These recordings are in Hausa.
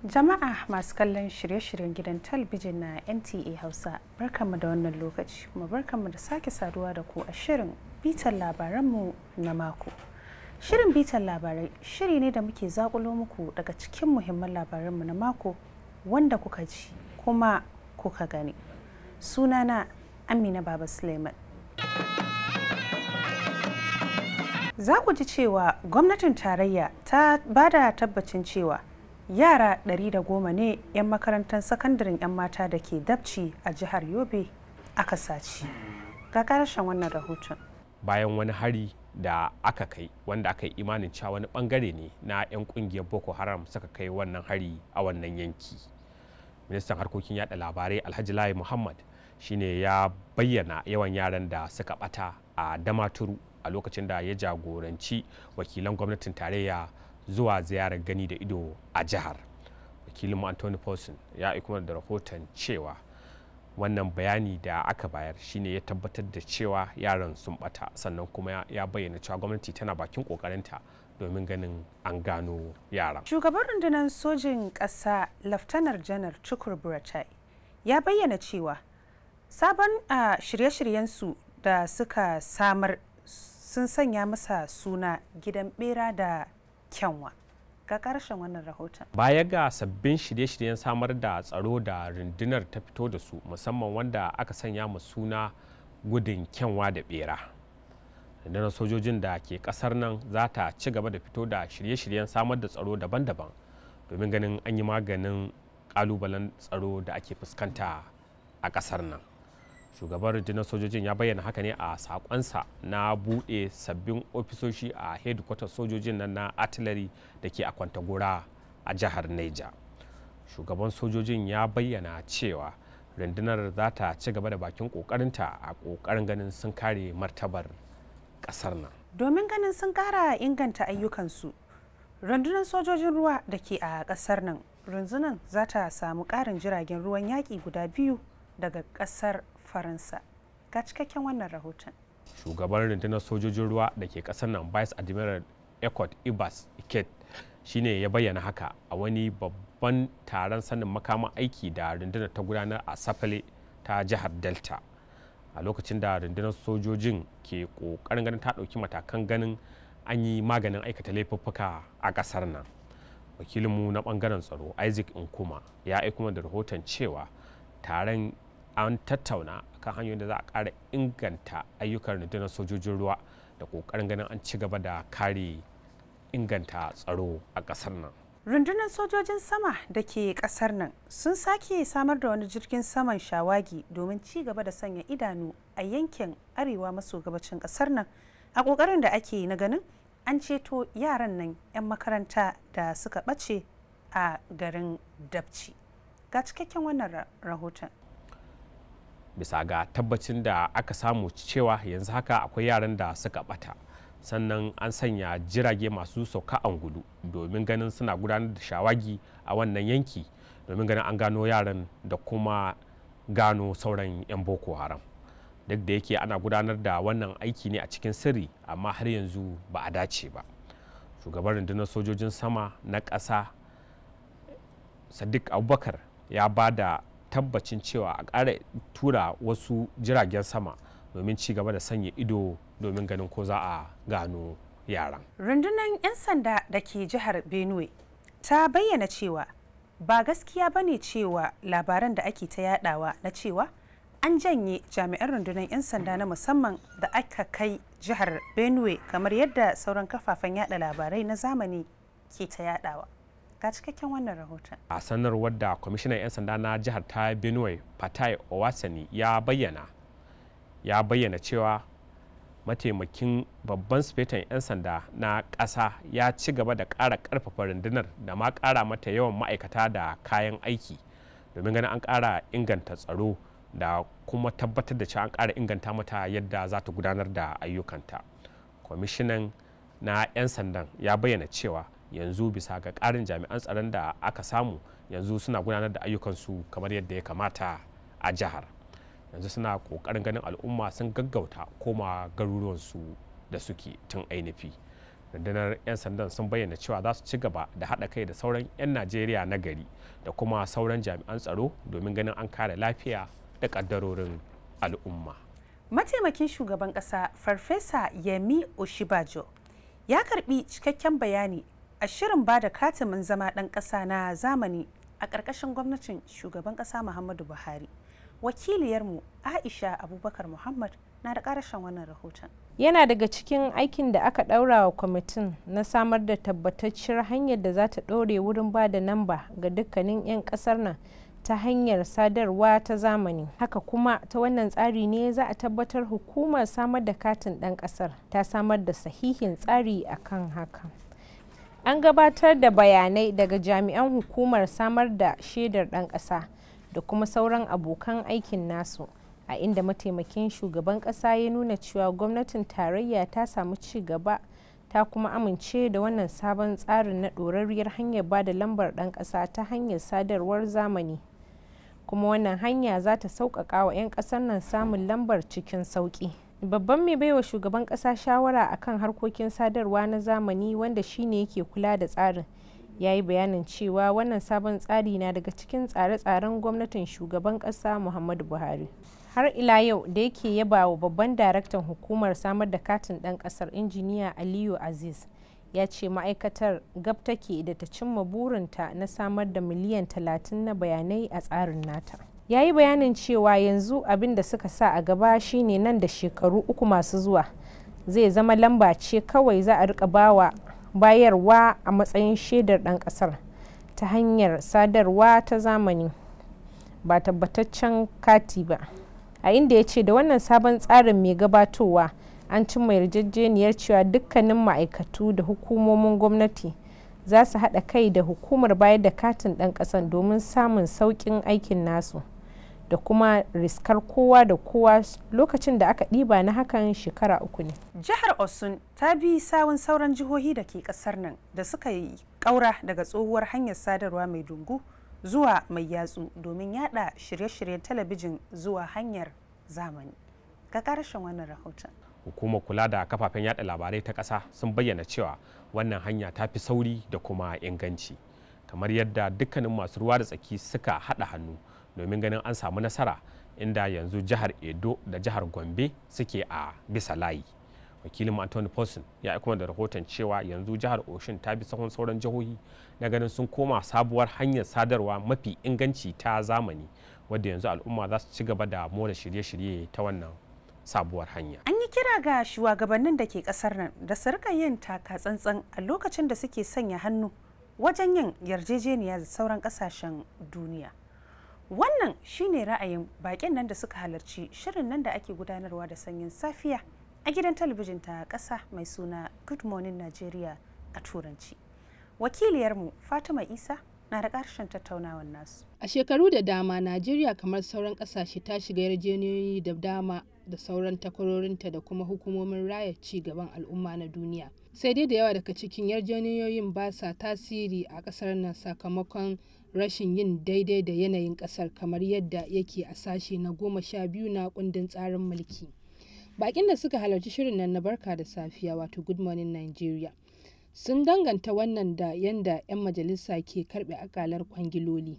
Jama'a masu kallon shirye-shiryen gidan talabijin na NTA Hausa, barkanmu da wannan lokaci kuma barkanmu da sake saduwa da ku a shirin bitan labaranmu na mako. Shirin bitan labarai shiri ne da muke zakulo muku daga cikin muhimman labaranmu na mako wanda kuka ji kuma kuka gani. Sunana Amina Baba Suleiman. Za ku ji cewa gwamnatin tarayya ta bada tabbacin cewa yara 110 ne 'yan makarantar sakandaren 'yan mata da ke Dabci a jihar Yobe aka sace. Ga karshen wannan rahoton. Bayan wani hari da aka kai wanda aka yi imanin cewa wani bangare ne na 'yan kungiyar Boko Haram suka kai wannan hari a wannan yanki. Ministan harkokin yada labarai Alhaji Lai Muhammad shine ya bayyana yawan yaran da suka bata a Damaturu a lokacin da ya jagoranci wakilan gwamnatin tarayya zuwa ziyarar gani da ido a jihar. Wakilinmu Anthony Paulson ya aiko da rahoton cewa wannan bayani da aka bayar shine ya tabbatar da cewa yaran sun bata, sannan kuma ya bayyana cewa gwamnati tana bakin kokarinta domin ganin an gano yaran. Shugaban rundunar sojin ƙasa Laftanar Janar Tukur Buratai ya bayyana cewa sabon shirye-shiryensu da suka samar sun sanya masa suna gidan bera da kyanwa. Ga karshen wannan rahoton. Baya ga sabbin shirye-shiryen samar da tsaro da rundunar ta fito da su, musamman wanda aka sanya mu suna gudun kyanwa da bera, rundunar sojojin da ke kasar nan za ta ci gaba da fito da shirye-shiryen samar da tsaro daban-daban domin ganin an yi maganin kalubalen tsaro da ake fuskanta a kasar nan. Shugaban rundunar sojojin ya bayyana haka ne a sakonsa na buɗe sabbin ofisoshi a hedikwatar sojojin nan na artillery da ke a Kwantagora a jihar Niger. Shugaban sojojin ya bayyana cewa rundunar za ta ci gaba da bakin kokarinta a kokarin ganin sun kare martabar kasar nan. Domin ganin sun kara inganta ayyukansu, rundunar sojojin ruwa da ke a kasar nan, rundunar za ta samu karin jiragen ruwan yaƙi guda 2 daga kasar Faransa. Ga cikakken wannan rahoton. Shugaban rundunar sojojin ruwa da ke kasar nan, Vice Admiral Ekot Ibas Iket, shine ya bayyana haka a wani babban taron sanin makaman aiki da rundunar ta gudanar a Safale ta jihar Delta, a lokacin da rundunar sojojin ke kokarin ganin ta dauki matakan ganin an yi maganin aikata laifuffuka a kasar nan. Wakilinmu na bangaren tsaro Isaac Nkuma ya aiko da rahoton cewa taron an tattauna kan hanyoyin da za a ƙara inganta ayyukan rundunar sojojin ruwa da ƙoƙarin ganin an ci gaba da kare inganta tsaro a ƙasar nan. Rundunar sojojin sama da ke ƙasar nan sun sake samar da wani jirgin saman shawagi domin ci gaba da sanya idanu a yankin arewa maso gabacin ƙasar nan a ƙoƙarin da ake na ganin an ceto yaran nan 'yan makaranta da suka ɓace a garin Dabci. Ga cikakken wannan rahoton. Bisa ga tabbacin da aka samu cewa yanzu haka akwai yaran da suka bata, sannan an sanya jirage masu sauka angulu domin ganin suna gudanar da shawagi a wannan yanki domin ganin an gano yaran da kuma gano sauran 'yan Boko Haram. Duk da yake ana gudanar da wannan aiki ne a cikin sirri, amma har yanzu ba a dace ba. Shugaban rundunar sojojin sama na ƙasa Sadiq Abubakar ya ba da tabbacin cewa a ƙara tura wasu jiragen sama domin ci gaba da sanya ido domin ganin ko za a gano yaran. Rundunar 'yan sanda da ke jihar Benue ta bayyana cewa ba gaskiya ba ne cewa labaran da ake ta yadawa na cewa an janye jami'an rundunar 'yan sanda na musamman da aka kai jihar Benue kamar yadda sauran kafafen yada labarai na zamani ke ta yadawa. Ga cikakken wannan rahoton. A sanarwar da kwamishinan 'yan sanda na jihar ta Benue Fatai Owasani ya bayyana cewa mataimakin babban sufetan 'yan sanda na ƙasa ya ci gaba da ƙara ƙarfafa rundunar da ma ƙara mata yawan ma'aikata da kayan aiki domin ganin an ƙara inganta tsaro da kuma tabbatar da cewa an ƙara inganta mata yadda za ta gudanar da ayyukanta. Kwamishinan na 'yan sandan ya bayyana cewa yanzu bisa ga ƙarin jami'an tsaron da aka samu, yanzu suna gudanar da ayyukansu kamar yadda ya kamata a jihar. Yanzu suna ƙoƙarin ganin al'umma sun gaggauta koma garuruwansu da suke tun ainihi rundunar 'yan sandan sun bayyana cewa za su ci gaba da haɗa kai da sauran 'yan najeriya na gari da kuma sauran jami'an tsaro domin ganin an kare lafiya da ƙaddarorin al'umma. Mataimakin shugaban ƙasa Farfesa Yemi Oshibajo ya karbi cikakken bayani a shirin ba da katimin zama ɗan ƙasa na zamani a ƙarƙashin gwamnatin shugaban ƙasa Muhammadu Buhari. Wakiliyarmu Aisha Abubakar Muhammad na da ƙarashin wannan rahoton. Yana daga cikin aikin da aka ɗaura wa kwamitin na samar da tabbatacciyar hanyar da za ta ɗore wurin ba da namba ga dukkanin 'yan ƙasar nan ta hanyar sadarwa ta zamani. Haka kuma ta wannan tsari ne za a tabbatar hukumar samar da katin ɗan ƙasar ta samar da sahihin tsari akan haka. An gabatar da bayanai daga jami'an hukumar samar da shaidar ɗan ƙasa da kuma sauran abokan aikin nasu, a inda mataimakin shugaban ƙasa ya nuna cewa gwamnatin tarayya ta samu ci gaba ta kuma amince da wannan sabon tsarin na ɗorarriyar hanyar ba da lambar ɗan ƙasa ta hanyar sadarwar zamani. Kuma wannan hanya za ta sauƙaƙa wa 'yan ƙasar nan samun lambar cikin sauƙi. Babban mai baiwa shugaban ƙasa shawara akan harkokin sadarwa na zamani wanda shine yake kula da tsarin ya yi bayanin cewa wannan sabon tsari na daga cikin tsare-tsaren gwamnatin shugaban ƙasa Muhammadu Buhari. Har ila yau da yake yaba wa babban daraktan hukumar samar da katin ɗan ƙasar injiniya Aliyu Aziz ya ce ma'aikatar gab take da ta cimma burinta na samar da miliyan 30 na bayanai a tsarin nata. Ya yi bayanin cewa yanzu abin da suka sa a gaba shine nan da shekaru 3 masu zuwa zai zama lamba ce kawai za a rika bayarwa a matsayin shaidar ɗan ƙasar ta hanyar sadarwa ta zamani ba tabbataccen kati ba, a inda ya ce da wannan sabon tsarin mai gabatowa an cimma yarjejeniyar cewa dukkanin ma'aikatu da hukumomin gwamnati za su haɗa kai da hukumar bayar da katin ɗan ƙasan domin samun sauƙin aikin nasu da kuma riskar kowa da kowa lokacin da aka ɗiba na hakan shekara 3 ne. Jihar Osun ta bi sawun sauran jihohi da ke ƙasar nan da suka yi ƙaura daga tsohuwar hanyar sadarwa mai dungu zuwa mai yatsu domin yada shirye-shiryen talabijin zuwa hanyar zamani. Ga ƙarshen wannan rahoton. Hukumar kula da kafafen yada labarai ta ƙasa sun bayyana cewa wannan hanya ta fi sauri da kuma inganci, kamar yadda dukkanin masu ruwa da tsaki suka haɗa hannu domin ganin an samu nasara, inda yanzu jihar Edo da jihar Gombe suke a bisa layi. Wakilin Anthony Paulson ya aika da rahoton cewa yanzu jihar Osun ta bi sahun sauran jihohi na ganin sun koma sabuwar hanyar sadarwa mafi inganci ta zamani, wadda yanzu al'umma za su ci gaba da more shirye-shirye ta wannan sabuwar hanya. An yi kira ga shugabannin da ke kasar nan da su rika yin taka tsantsan a lokacin da suke sanya hannu wajen yin yarjejeniya da sauran kasashen duniya. Wannan shine ra'ayin bakin nan da suka halarci shirin nan da ake gudanarwa da sanyin safiya a gidan talabijin ta ƙasa mai suna Good Morning Nigeria a Turanci. Wakiliyarmu Fatima Isa na da ƙarshen tattaunawar nasu. A shekaru da dama Najeriya kamar sauran ƙasashe ta shiga yarjejeniyoyi da dama da sauran takwarorinta da kuma hukumomin raya ci gaban al'umma na duniya. Sai dai da yawa daga cikin yarjejeniyoyin ba sa tasiri a ƙasar nan sakamakon rashin yin daidai da yanayin ƙasar kamar yadda yake a sashe na 12 na kundin tsarin mulki. Bakin da suka halarci shirin nan na barka da safiya wato Good Morning Nigeria sun danganta wannan da yanda 'yan majalisa ke karbe akalar kwangiloli.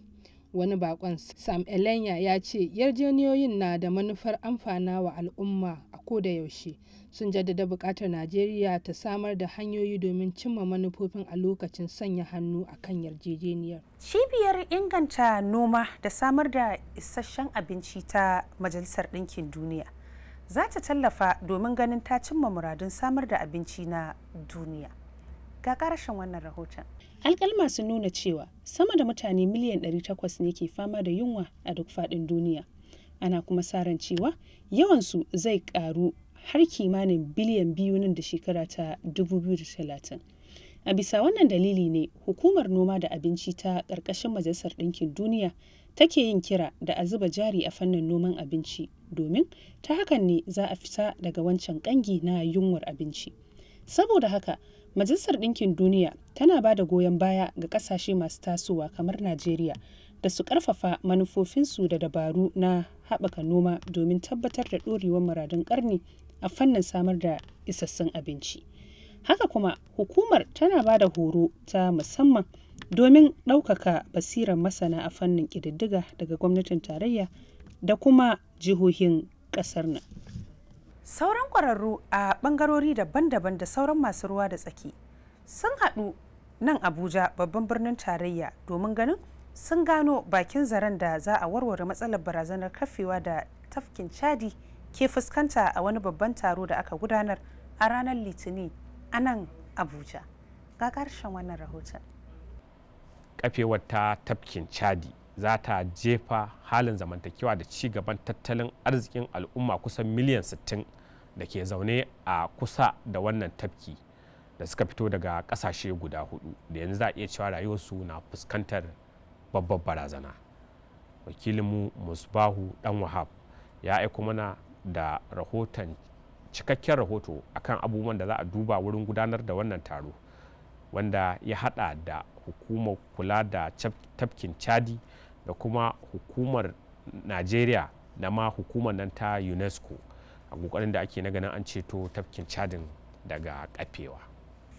Wani bakon Sam Elenya ya ce yarjejeniyoyin na da manufar amfana wa al'umma a koda yaushe. Sun jaddada bukatar Najeriya ta samar da hanyoyi domin cimma manufofin a lokacin sanya hannu a kan yarjejeniyar. Cibiyar inganta noma da samar da isasshen abinci ta Majalisar Ɗinkin Duniya za ta tallafa domin ganin ta cimma muradun samar da abinci na duniya. Ga ƙarashin wannan rahoton. Alƙalma sun nuna cewa sama da mutane miliyan 800 ne ke fama da yunwa a duk faɗin duniya. Ana kuma sa ran cewa yawansu zai ƙaru har kimanin biliyan 2 nan da shekara ta 2030. A bisa wannan dalili ne hukumar noma da abinci ta ƙarƙashin Majalisar Ɗinkin Duniya take yin kira da a zuba jari a fannin noman abinci domin ta hakan ne za a fita daga wancan ƙangi na yunwar abinci. Saboda haka Majalisar Ɗinkin Duniya tana ba da goyon baya ga ƙasashe masu tasowa kamar Najeriya da su ƙarfafa manufofinsu da dabaru na haɓaka noma domin tabbatar da ɗorewar muradun ƙarni a fannin samar da isassun abinci. Haka kuma hukumar tana ba da horo ta musamman domin ɗaukaka basirar masana a fannin ƙididdiga daga gwamnatin tarayya da kuma jihohin ƙasar nan. Sauran ƙwararru a ɓangarori daban-daban da sauran masu ruwa da tsaki sun haɗu nan Abuja babban birnin tarayya domin ganin sun gano bakin zaren da za a warware matsalar barazanar kafewa da tafkin Chadi ke fuskanta a wani babban taro da aka gudanar a ranar Litinin a nan Abuja. Ga ƙarshen wannan rahoton. Kafewar ta tafkin Chadi za ta jefa halin zamantakewa da ci gaban tattalin arzikin al'umma kusan miliyan 60 da ke zaune a kusa da wannan tafki da suka fito daga kasashe guda hudu da yanzu za a iya cewa rayuwarsu na fuskantar babbar barazana. Wakilinmu Musbahu Dan Wahab ya aiko mana da cikakken rahoto akan abubuwan da za a duba wurin gudanar da wannan taro, wanda ya hada da hukumar kula da tafkin Chadi da kuma hukumar Najeriya da ma hukumar nan ta UNESCO a kokarin da ake na ganin an ceto tafkin Chadin daga kafewa.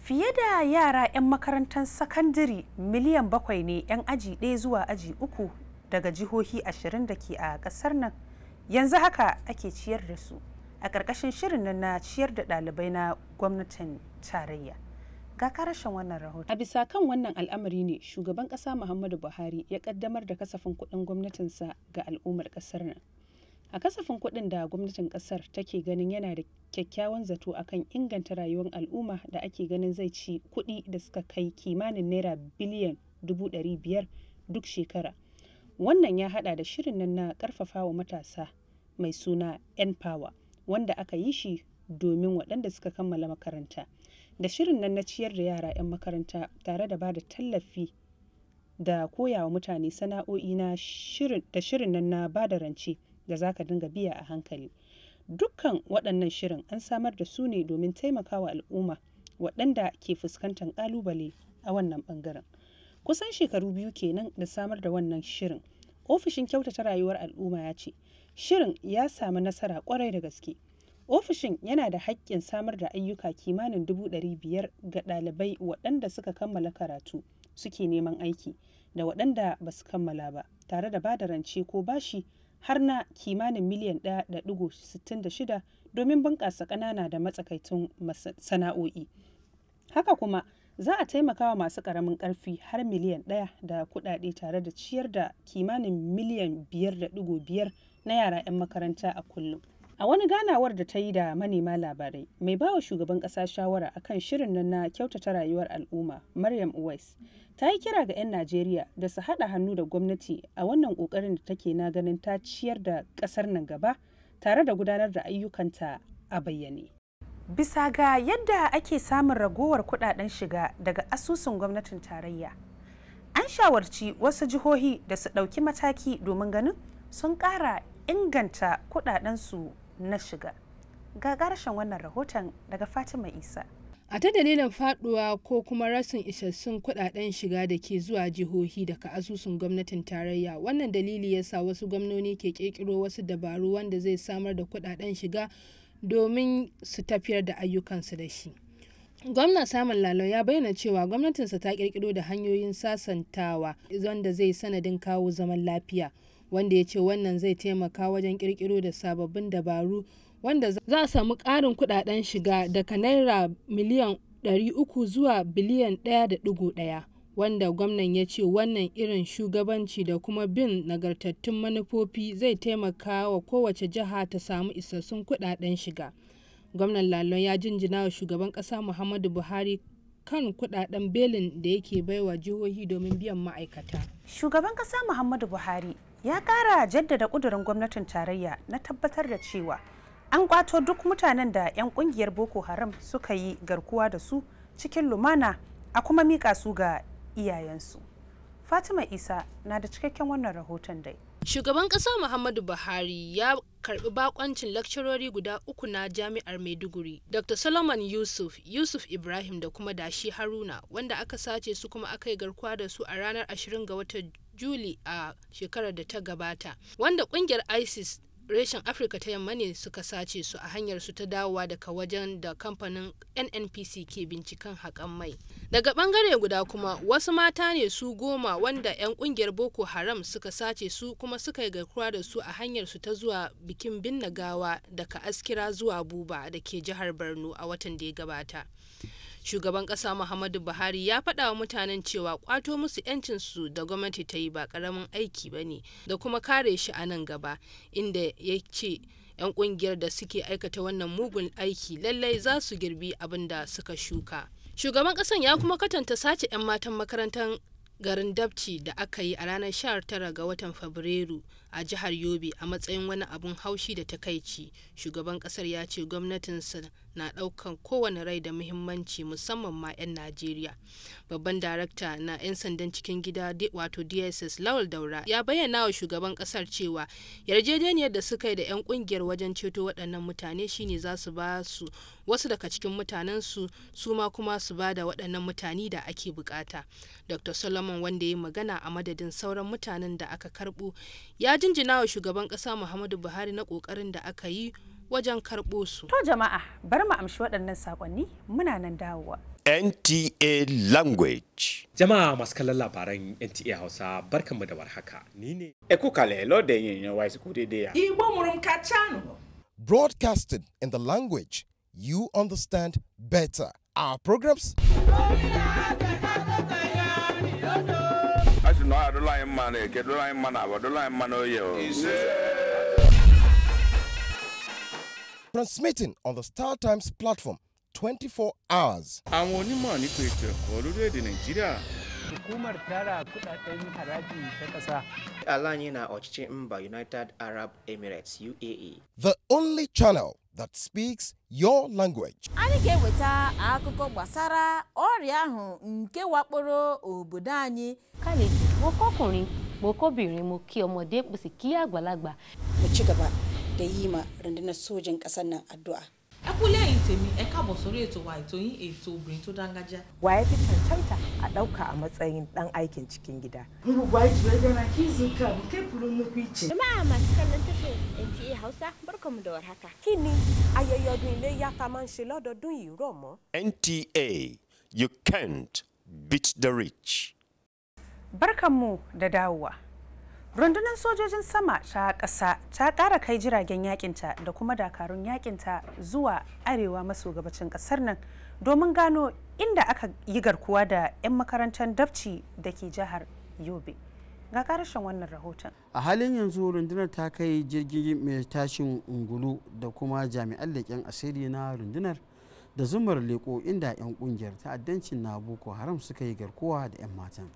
Fiye da yara 'yan makarantar sakandare miliyan 7 ne 'yan aji 1 zuwa aji 3 daga jihohi 20 da ke a kasar nan yanzu haka ake ciyar da su a ƙarƙashin shirin nan na ciyar da ɗalibai na gwamnatin tarayya. Ga karashin wannan rahoton. A bisa kan wannan al'amari ne shugaban ƙasa Muhammadu Buhari ya ƙaddamar da kasafin kuɗin gwamnatinsa ga al'ummar ƙasar nan. A kasafin kuɗin da gwamnatin ƙasar take ganin yana da kyakkyawan zato akan inganta rayuwar al'umma da ake ganin zai ci kuɗi da suka kai kimanin naira biliyan 500 duk shekara. Wannan ya hada da shirin nan na ƙarfafawa matasa mai suna N-Power wanda aka yi shi domin waɗanda suka kammala makaranta, da shirin nan na ciyar da yara 'yan makaranta tare da ba da tallafi da koyawa mutane sana'o'i na shirin nan na ba da rance da za ka dinga biya a hankali. Dukkan waɗannan shirin an samar da su ne domin taimakawa al'umma waɗanda ke fuskantar ƙalubale a wannan ɓangaren. Kusan shekaru 2 kenan da samar da wannan shirin. Ofishin kyautata rayuwar al'umma ya ce shirin ya samu nasara kwarai da gaske. Ofishin yana da haƙƙin samar da ayyuka kimanin 500,000 ga ɗalibai waɗanda suka kammala karatu suke neman aiki da waɗanda ba su kammala ba, tare da bada rance ko bashi har na kimanin miliyan 1.66 domin bunƙasa ƙanana da matsakaitun sana'o'i. Haka kuma za a taimaka wa masu ƙaramin ƙarfi har miliyan 1 da kuɗaɗe tare da ciyar da kimanin miliyan 5.5 na yara 'yan makaranta a kullum. A wani ganawar da ta yi da manema labarai, mai bawa shugaban ƙasa shawara akan shirin nan na kyautata rayuwar al'umma, Maryam Uwais, ta yi kira ga 'yan Najeriya da su haɗa hannu da gwamnati a wannan ƙoƙarin da take na ganin ta ciyar da ƙasar nan gaba tare da gudanar da ayyukanta a bayyane. Bisa ga yadda ake samun ragowar kuɗaɗen shiga daga asusun gwamnatin tarayya, an shawarci wasu jihohi da su ɗauki mataki domin ganin sun ƙara inganta kuɗaɗensu na shiga. Ga ƙarshen wannan rahoton daga Fatima Isa. A ta dalilin faduwa ko kuma rasin isassun kuɗaɗen shiga da ke zuwa jihohi daga asusun gwamnatin tarayya, wannan dalili ya sa wasu gwamnoni ke ƙirƙiro wasu dabaru wanda zai samar da kuɗaɗen shiga domin su tafiyar da ayyukansu da shi. Gwamna Simon Lalong ya bayyana cewa gwamnatinsa ta ƙirƙiro da hanyoyin sasantawa wanda zai sanadin kawo zaman lafiya, wanda ya ce wannan zai taimaka wajen ƙirƙiro da sababbin dabaru wanda za a samu ƙarin kuɗaɗen shiga daga naira miliyan 300 zuwa biliyan 1.1, wanda gwamnan ya ce wannan irin shugabanci da kuma bin nagartattun manufofi zai taimaka wa kowace jiha ta samu isassun kuɗaɗen shiga. Gwamnan Lalong ya jinjina wa shugaban ƙasa Muhammadu Buhari kan kuɗaɗen belin da yake baiwa jihohi domin biyan ma'aikata. Shugaban ƙasa Muhammadu Buhari ya ƙara jaddada ƙudurin gwamnatin tarayya na tabbatar da cewa an kwato duk mutanen da 'yan ƙungiyar Boko Haram suka yi garkuwa da su cikin lumana a kuma miƙa su ga iyayensu. Fatima Isa na da cikakken wannan rahoton dai. Shugaban ƙasa Muhammadu Buhari ya karbi bakoncin lakcarori guda 3 na Jami'ar Maiduguri, Dr. Solomon Yusuf Ibrahim da kuma Dashi Haruna, wanda aka sace su kuma aka yi garkuwa da su a ranar 20 ga watan Juli a shekarar da ta gabata, wanda kungiyar ISIS reshen Afirka ta yamma ne suka sace su a hanyar su ta dawowa daga wajen da kamfanin NNPC ke binciken haƙan mai. Daga bangare guda kuma wasu mata ne su 10 wanda 'yan kungiyar Boko Haram suka sace su kuma suka yi garkuwa da su a hanyar su ta zuwa bikin binne gawa daga Askira zuwa Buba da ke jihar Borno a watan da ya gabata. Shugaban ƙasa Muhammadu Buhari ya faɗa wa mutanen cewa kwato musu 'yancinsu da gwamnati ta yi ba ƙaramin aiki ba ne da kuma kare shi a nan gaba, inda ya ce 'yan ƙungiyar da suke aikata wannan mugun aiki lallai za su girbi abin da suka shuka. Shugaban ƙasan ya kuma katanta sace 'yan matan makarantar garin Dabci da aka yi a ranar 19 ga watan Fabrairu a jihar Yobe a matsayin wani abun haushi da takaici. Shugaban kasar ya ce gwamnatinsa na daukan kowane rai da muhimmanci musamman ma 'yan Najeriya. Babban darakta na 'yan sandan cikin gida wato DSS Lawal Daura ya bayyana wa shugaban kasar cewa yarjejeniyar da suka yi da 'yan kungiyar wajen ceto waɗannan mutane shine za su ba su wasu daga cikin mutanensu su ma kuma su ba da waɗannan mutane da ake bukata. Dr. Solomon wanda ya magana a madadin sauran mutanen da aka karɓo ya jinjina wa shugaban ƙasa Muhammadu Buhari na ƙoƙarin da aka yi wajen karɓo su. To jama'a bari mu amshi waɗannan saƙonni muna nan dawowa. NTA Language. Jama'a masu kallon labaran NTA Hausa barkanmu da warhaka. Ni ne. Ekukale lode yin wa isku dede ya. Igbo murum kachano. Broadcasted in the language you understand better. Our programs. Transmitting on the Star Times platform 24 hours. Àwọn onímọ̀ nípa ètò ẹ̀kọ́ lórílẹ̀‐èdè Nàìjíríà. Hukumar tara kudaden haraji ta ƙasa. Alanye na ọchịchị mba United Arab Emirates UAE. The only channel that speaks your language. Anyị ga-eweta akụkọ gbasara ọrịa ahụ nke wakporo obodo anyị. Kálejò, mo kọ́kùnrin, mo kóbìnrin, mo kí ọmọdé, mo sì kí àgbàlagbà. Mu ci gaba da yi ma rundunar sojin ƙasar nan addu'a. Ẹ kú lẹ́yìn tèmi, ẹ káàbọ̀ sórí ètò wa ètò yín ètò obìnrin tó dángájá. Wa ya fi cancanta a ɗauka a matsayin ɗan aikin cikin gida. Jama'a masu kallon tashar NTA Hausa barkamu da warhaka. Kí ni ayẹyẹ ọdún Iléyá tá máa ń ṣe lọ́dọọdún yìí rọ̀ mọ́? NTA, you can't beat the rich. Barkanmu da dawowa. Rundunar sojojin sama ta ƙasa ta ƙara kai jiragen yakinta da kuma dakarun yakinta zuwa arewa maso gabacin ƙasar nan domin gano inda aka yi garkuwa da 'yan makarantar Dabci da ke jihar Yobe. Ga ƙarashin wannan rahoton. A halin yanzu rundunar ta kai jirgi mai tashin ungulu da kuma jami'an leƙen asiri na rundunar da zumar leƙo inda 'yan ƙungiyar ta'addancin na Boko Haram suka yi garkuwa da 'yan matan.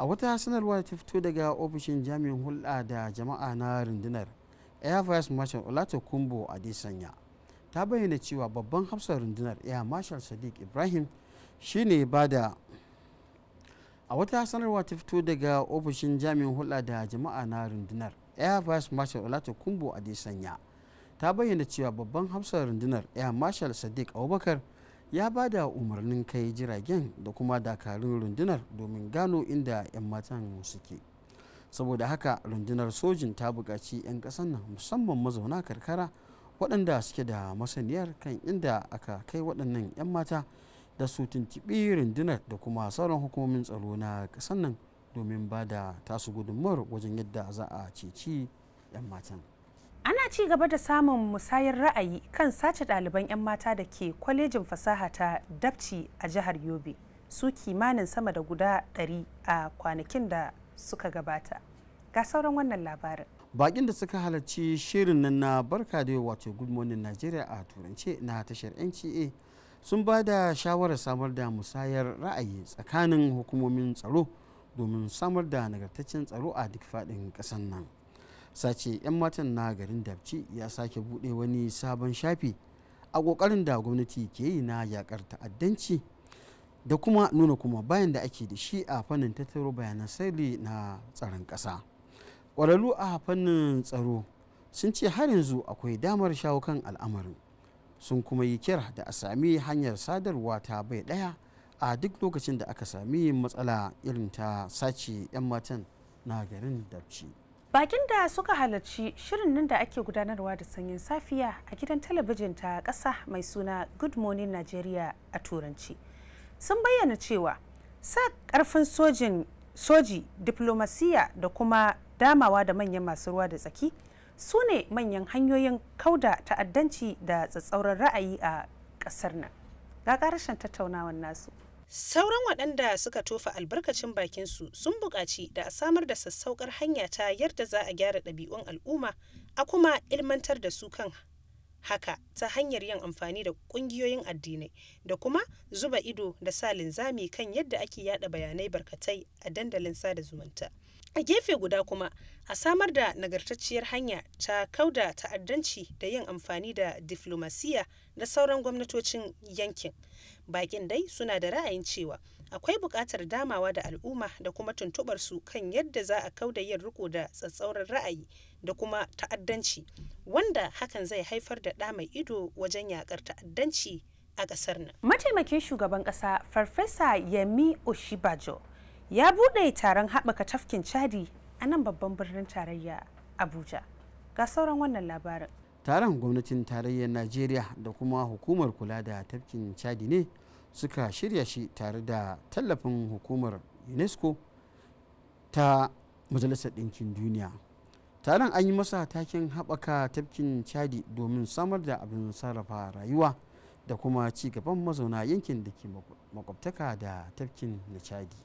A wata sanarwa ta fito daga ofishin jami'in hulɗa da jama'a na rundunar Air Vice Marshal Olatokunbo Adesanya ta bayyana cewa babban hafsar rundunar Air Marshal Sadiq Ibrahim shine ba da a wata sanarwa ta fito daga ofishin jami'in hulɗa da jama'a na rundunar Air Vice Marshal Olatokunbo Adesanya ta bayyana cewa babban hafsar rundunar Air Marshal Sadiq Abubakar ya ba da umarnin kai jiragen da kuma dakarun rundunar domin gano inda 'yan matan suke. Saboda haka rundunar sojin ta buƙaci 'yan ƙasar nan musamman mazauna karkara waɗanda suke da masaniyar kan inda aka kai waɗannan 'yan mata da su tuntuɓi rundunar da kuma sauran hukumomin tsaro na ƙasar nan domin ba da tasu gudunmawar wajen yadda za a ceci 'yan matan. Ana ci gaba da samun musayar ra'ayi kan sace ɗaliban 'yan mata da ke kwalejin fasaha ta Dabci a jihar Yobe, su kimanin sama da guda 100 a kwanakin da suka gabata. Ga sauran wannan labarin. Bakin da suka halarci shirin nan na barka da wato Good Morning Nigeria a turance na tashar NTA sun ba da shawarar samar da musayar ra'ayi tsakanin hukumomin tsaro domin samar da nagartaccen tsaro a duk faɗin ƙasar nan. Sace 'yan matan na garin Dabci ya sake buɗe wani sabon shafi a ƙoƙarin da gwamnati ke yi na yakar ta'addanci da kuma nuna kuma bayan da ake da shi a fannin tattaro bayanan sirri na tsaron ƙasa. Ƙwararru a fannin tsaro sun ce har yanzu akwai damar shawo kan al'amarin, sun kuma yi kira da a sami hanyar sadarwa ta bai ɗaya a duk lokacin da aka sami matsala irin ta sace 'yan matan na garin Dabci. Bakin da suka halarci shirin nan da ake gudanarwa da sanyin safiya a gidan talabijin ta ƙasa mai suna Good Morning Nigeria a Turanci sun bayyana cewa sa ƙarfin soji, diplomasiya da kuma damawa da manyan masu ruwa da tsaki su ne manyan hanyoyin kauda ta'addanci da tsatsauran ra'ayi a ƙasar nan. Ga ƙarashin tattaunawar nasu. Sauran waɗanda suka tofa albarkacin bakinsu sun buƙaci da a samar da sassaukar hanya ta yadda za a gyara ɗabi'un al'umma a kuma ilmantar da su kan haka ta hanyar yin amfani da ƙungiyoyin addinai da kuma zuba ido da sa linzami kan yadda ake yada bayanai barkatai a dandalin sada zumunta. A gefe guda kuma a samar da nagartacciyar hanya ta kauda ta'addanci da yin amfani da diflomasiya da sauran gwamnatocin yankin. Bakin dai suna da ra'ayin cewa akwai buƙatar damawa da al'umma da kuma tuntuɓar su kan yadda za a kauda yin riko da tsatsauran ra'ayi da kuma ta'addanci wanda hakan zai haifar da ɗa mai ido wajen yakar ta'addanci a ƙasar nan. Mataimakin shugaban ƙasa Farfesa Yemi Oshibajo ya buɗe taron haɓaka tafkin Chadi a nan babban birnin tarayya Abuja. Ga sauran wannan labarin. Taron gwamnatin tarayyar Najeriya da kuma hukumar kula da tafkin Chadi ne suka shirya shi tare da tallafin hukumar UNESCO ta Majalisar Ɗinkin Duniya. Taron an yi masa taken haɓaka tafkin Chadi domin samar da abin sarrafa rayuwa da kuma ci gaban mazauna yankin da ke makwabtaka da tafkin na Chadi.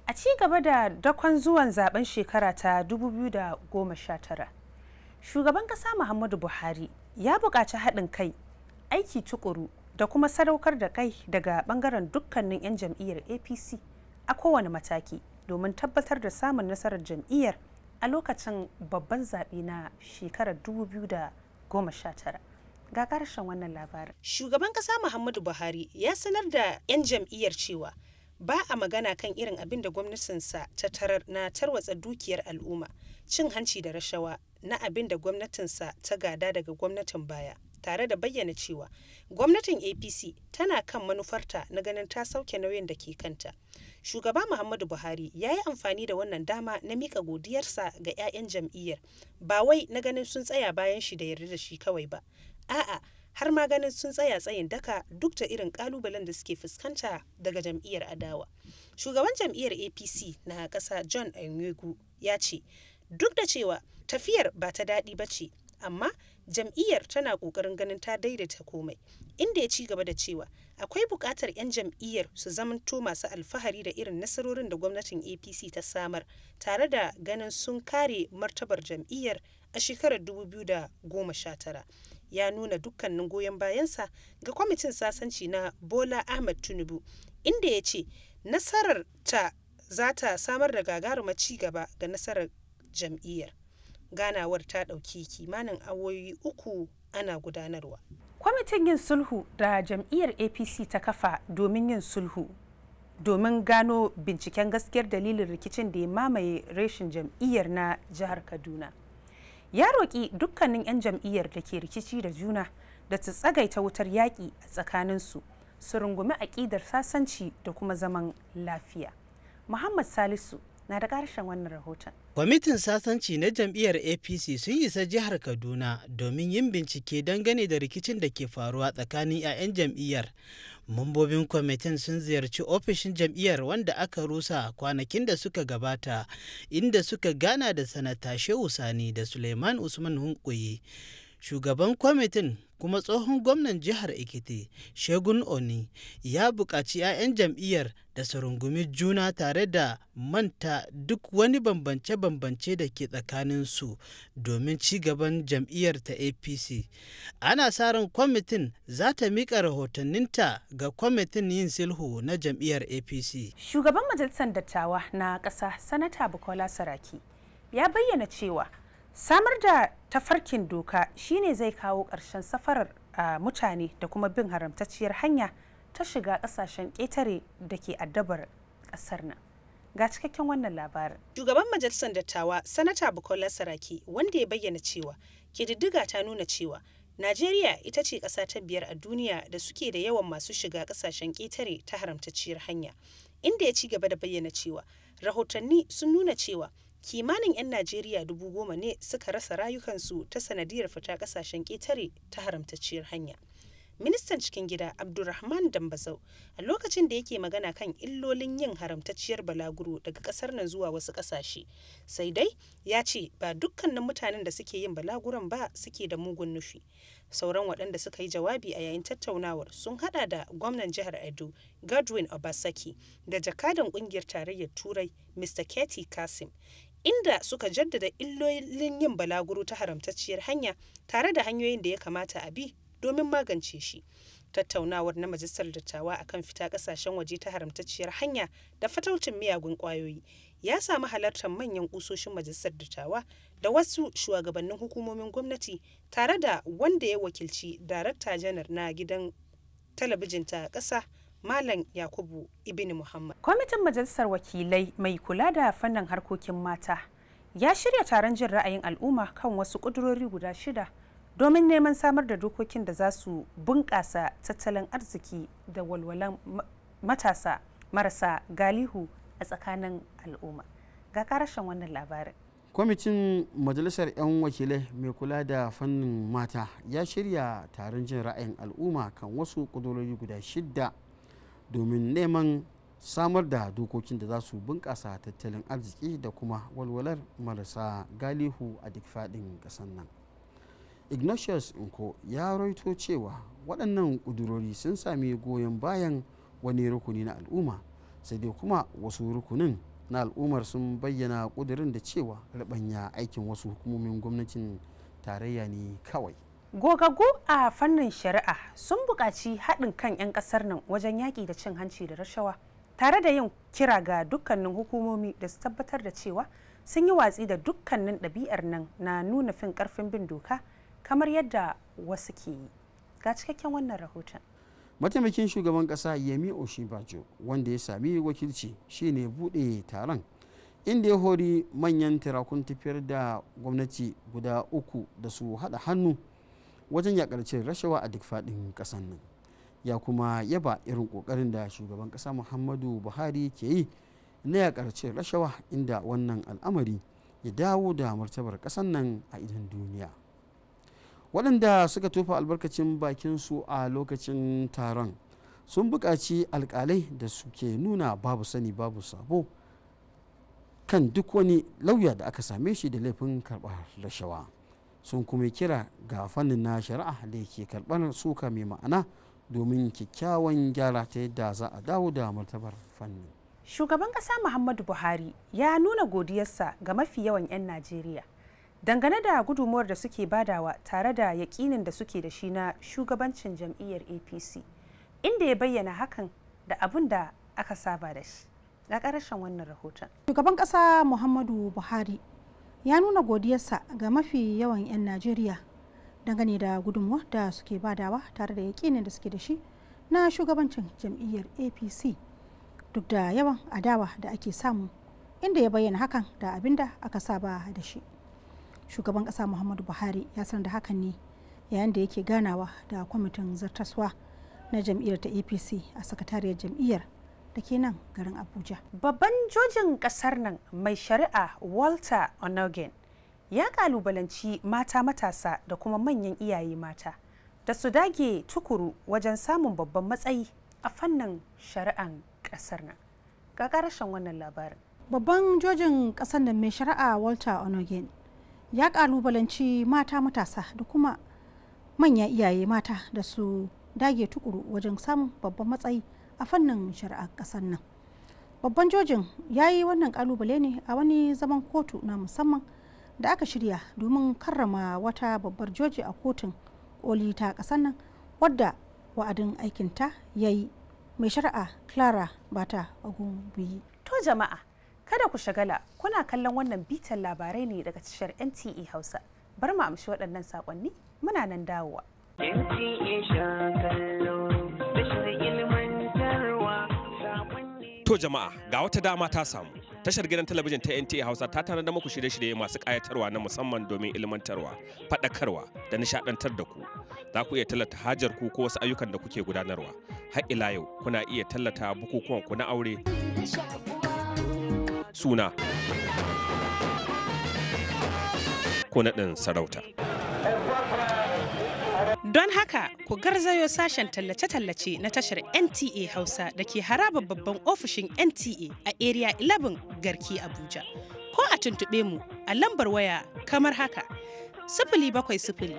A ci gaba da dakon zuwan zaben shekara ta 2019, shugaban ƙasa Muhammadu Buhari ya buƙaci haɗin kai, aiki tukuru da kuma sadaukar da kai daga ɓangaren dukkanin 'yan jam'iyyar APC a kowane mataki domin tabbatar da samun nasarar jam'iyyar a lokacin babban zaɓe na shekarar 2019. Ga ƙarshen wannan labarin. Shugaban ƙasa Muhammadu Buhari ya sanar da 'yan jam'iyyar cewa ba a magana kan irin abin da gwamnatinsa ta tarar na tarwatsa dukiyar al'umma, cin hanci da rashawa na abin da gwamnatinsa ta gada daga gwamnatin baya, tare da bayyana cewa gwamnatin APC tana kan manufarta na ganin ta sauke nauyin da ke kanta. Shugaba Muhammadu Buhari ya yi amfani da wannan dama na mika godiyarsa ga 'ya'yan jam'iyyar, ba wai na ganin sun tsaya bayan shi da yarda da shi kawai ba, a'a har ma ganin sun tsaya tsayin daka duk da irin kalubalen da suke fuskanta daga jam'iyyar adawa. Shugaban jam'iyyar APC na ƙasa John Enwegu ya ce duk da cewa tafiyar ba ta daɗi ba ce, amma jam'iyyar tana ƙoƙarin ganin ta daidaita komai, inda ya ci gaba da cewa akwai buƙatar 'yan jam'iyyar su zamanto masu alfahari da irin nasarorin da gwamnatin APC ta samar, tare da ganin sun kare martabar jam'iyyar a shekarar 2019. Ya nuna dukkanin goyon bayansa ga kwamitin sasanci na Bola Ahmed Tinubu, inda ya ce nasarar ta za ta samar da gagarumar ci gaba ga nasarar jam'iyyar. Ganawar ta ɗauki kimanin awoyi 3 ana gudanarwa. Kwamitin yin sulhu da jam'iyyar APC ta kafa domin yin sulhu domin gano binciken gaskiyar dalilin rikicin da ya mamaye reshin jam'iyyar na jihar Kaduna. Ya roƙi dukkanin 'yan jam'iyyar da ke rikici da juna da su tsagaita wutar yaƙi a tsakaninsu, su rungumi aƙidar sasanci da kuma zaman lafiya. Muhammad Salisu na da ƙarshen wannan rahoton. Kwamitin sasanci na jam'iyyar APC sun isa jihar Kaduna domin yin bincike dangane da rikicin da ke faruwa tsakanin 'ya'yan jam'iyyar. Mambobin kwamitin sun ziyarci ofishin jam'iyyar wanda aka rusa kwanakin da suka gabata, inda suka gana da sanata Shehu Sani da Suleiman Usman Hunkuyi. Shugaban kwamitin kuma tsohon gwamnan jihar Ekiti, Shegun Oni, ya buƙaci 'ya'yan jam'iyyar da su rungumi juna tare da manta duk wani bambance-bambance da ke tsakaninsu domin ci gaban jam'iyyar ta APC. Ana sa ran kwamitin za ta miƙa rahotanninta ga kwamitin yin sulhu na jam'iyyar APC. Shugaban Majalisar Dattawa na ƙasa, Sanata Bukola Saraki, ya bayyana cewa samar da tafarkin doka shine zai kawo ƙarshen safarar mutane da kuma bin haramtacciyar hanya ta shiga ƙasashen ƙetare da ke addabar ƙasar nan. Ga cikakken wannan labarin. Shugaban Majalisar Dattawa Sanata Bukola Saraki, wanda ya bayyana cewa ƙididdiga ta nuna cewa Najeriya ita ce ƙasa ta 5 a duniya da suke da yawan masu shiga ƙasashen ƙetare ta haramtacciyar hanya, inda ya ci gaba da bayyana cewa rahotanni sun nuna cewa kimanin 'yan Najeriya 10,000 ne suka rasa rayukansu ta sanadiyar fita ƙasashen ƙetare ta haramtacciyar hanya. Ministan cikin gida Abdulrahman Dambazau a lokacin da yake magana kan illolin yin haramtacciyar balaguro daga kasar nan zuwa wasu kasashe, sai dai ya ce ba dukkanin mutanen da suke yin balaguron ba suke da mugun nufi. Sauran waɗanda suka yi jawabi a yayin tattaunawar sun hada da gwamnan jihar Edo Godwin Obasaki da jakadan kungiyar tarayyar Turai Mr. Keti Kasim, inda suka jaddada illolin yin balaguro ta haramtacciyar hanya tare da hanyoyin da ya kamata a bi domin magance shi. Tattaunawar na majalisar dattawa akan fita kasashen waje ta haramtacciyar hanya da fataucin miyagun kwayoyi ya samu halartar manyan kusoshin majalisar dattawa da wasu shugabannin hukumomin gwamnati tare da wanda ya wakilci darakta janar na gidan talabijin ta ƙasa Malam Yakubu Ibn Muhammad. Kwamitin majalisar wakilai mai kula da fannin harkokin mata ya shirya taron jin ra'ayin al'umma kan wasu ƙudurori guda 6 domin neman samar da dokokin da za su bunƙasa tattalin arziki da walwalan matasa marasa galihu a tsakanin al'umma. Ga ƙarashin wannan labarin. Kwamitin majalisar 'yan wakilai mai kula da fannin mata ya shirya taron jin ra'ayin al'umma kan wasu ƙudurori guda 6 domin neman samar da dokokin da za su bunƙasa tattalin arziki da kuma walwalar marasa galihu a duk faɗin ƙasar nan. Ignatius Nko ya rawaito cewa waɗannan ƙudurori sun sami goyon bayan wani rukuni na al'umma, sai dai kuma wasu rukunin na al'ummar sun bayyana ƙudurin da cewa rabanya aikin wasu hukumomin gwamnatin tarayya ne kawai. Gogaggu a fannin shari'a sun buƙaci haɗin kan 'yan ƙasar nan wajen yaƙi da cin hanci da rashawa, tare da yin kira ga dukkanin hukumomi da su tabbatar da cewa sun yi watsi da dukkanin ɗabi'ar nan na nuna fin ƙarfin bin doka kamar yadda wasu ke yi. Ga cikakken wannan rahoton. Mataimakin shugaban ƙasa Yemi Oshibajo wanda ya sami wakilci shine buɗe taron, inda ya hori manyan tirakun tafiyar da gwamnati guda 3 da su haɗa hannu wajen yakar cin rashawa a duk faɗin ƙasar nan. Ya kuma yaba irin ƙoƙarin da shugaban ƙasa Muhammadu Buhari ke yi na yakar cin rashawa, inda wannan al'amari ya dawo da martabar ƙasar nan a idon duniya. Waɗanda suka tofa albarkacin bakin su a lokacin taron sun buƙaci alƙalai da suke nuna babu sani babu sabo kan duk wani lauya da aka same shi da laifin karɓar rashawa. Sun kuma kira ga fannin na shari'a da yake karɓar suka mai ma'ana domin kyakkyawan gyara ta yadda za a dawo da martabar fannin. Shugaban ƙasa Muhammadu Buhari ya nuna godiyarsa ga mafi yawan 'yan Najeriya dangane da gudunmuwar da suke badawa tare da yaƙinin da suke da shi na shugabancin jam'iyyar APC, inda ya bayyana hakan da abin da aka saba da shi. Ga ƙarshen wannan rahoton. Shugaban ƙasa Muhammadu Buhari ya nuna godiyarsa ga mafi yawan 'yan Najeriya dangane da gudunmuwar da suke badawa tare da yaƙinin da suke da shi na shugabancin jam'iyyar APC duk da yawan adawa da ake samu, inda ya bayyana hakan da abin da aka saba da shi. Shugaban ƙasa Muhammadu Buhari ya sanar da hakan ne yayin da yake ganawa da kwamitin zartaswa na jam'iyyar ta APC a sakatariyar jam'iyyar da ke nan garin Abuja. Babban jojin ƙasar nan mai shari'a Walter Onnoghen ya kalubalanci mata matasa da kuma manyan iyaye mata da su dage tukuru wajen samun babban matsayi a fannin shari'an ƙasar nan. Ga ƙarashin wannan labarin. Babban jojin ƙasar nan mai shari'a Walter Onnoghen ya kalubalanci mata matasa da kuma manyan iyaye mata da su dage tukuru wajen samun babban matsayi a fannin shari'ar ƙasar nan. Babban jojin ya yi wannan kalubale ne a wani zaman kotu na musamman da aka shirya domin karrama wata babbar joji a kotun koli ta ƙasar nan wadda wa'adin aikinta ya yi, mai shari'a Clara Bata Ogunbiyi. To jama'a, kada ku shagala, kuna kallon wannan bitan labarai ne daga tashar NTA Hausa. Bar mu amshi waɗannan saƙonni, muna nan dawowa. To jama'a, ga wata dama ta samu. Tashar gidan talabijin ta NTA Hausa ta tanadar muku shirye-shirye masu ƙayatarwa na musamman domin ilmantarwa, faɗakarwa da nishaɗantar da ku. Za ku iya tallata hajar ku ko wasu ayyukan da kuke gudanarwa. Har ila yau kuna iya tallata bukukuwan ku na aure. suna ko naɗin sarauta. Don haka ku garzayo sashen tallace-tallace na tashar NTA Hausa da ke harabar babban ofishin NTA a Area 11 Garki Abuja. Ko a tuntuɓe mu a lambar waya kamar haka: 070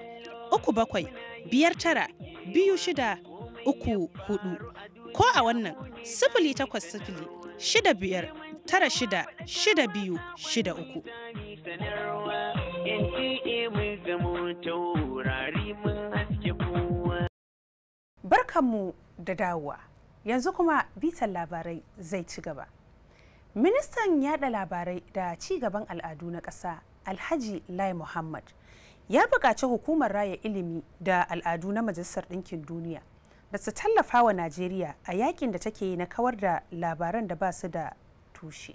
37592634 ko a wannan 080 65966263. Barkanmu da dawowa, yanzu kuma bitan labarai zai ci gaba. Ministan yada labarai da ci gaban al'adu na ƙasa Alhaji Lai Muhammad ya buƙaci hukumar raya ilimi da al'adu na Majalisar Ɗinkin Duniya da su tallafa wa Najeriya a yakin da take yi na kawar da labaran da ba su da tushe.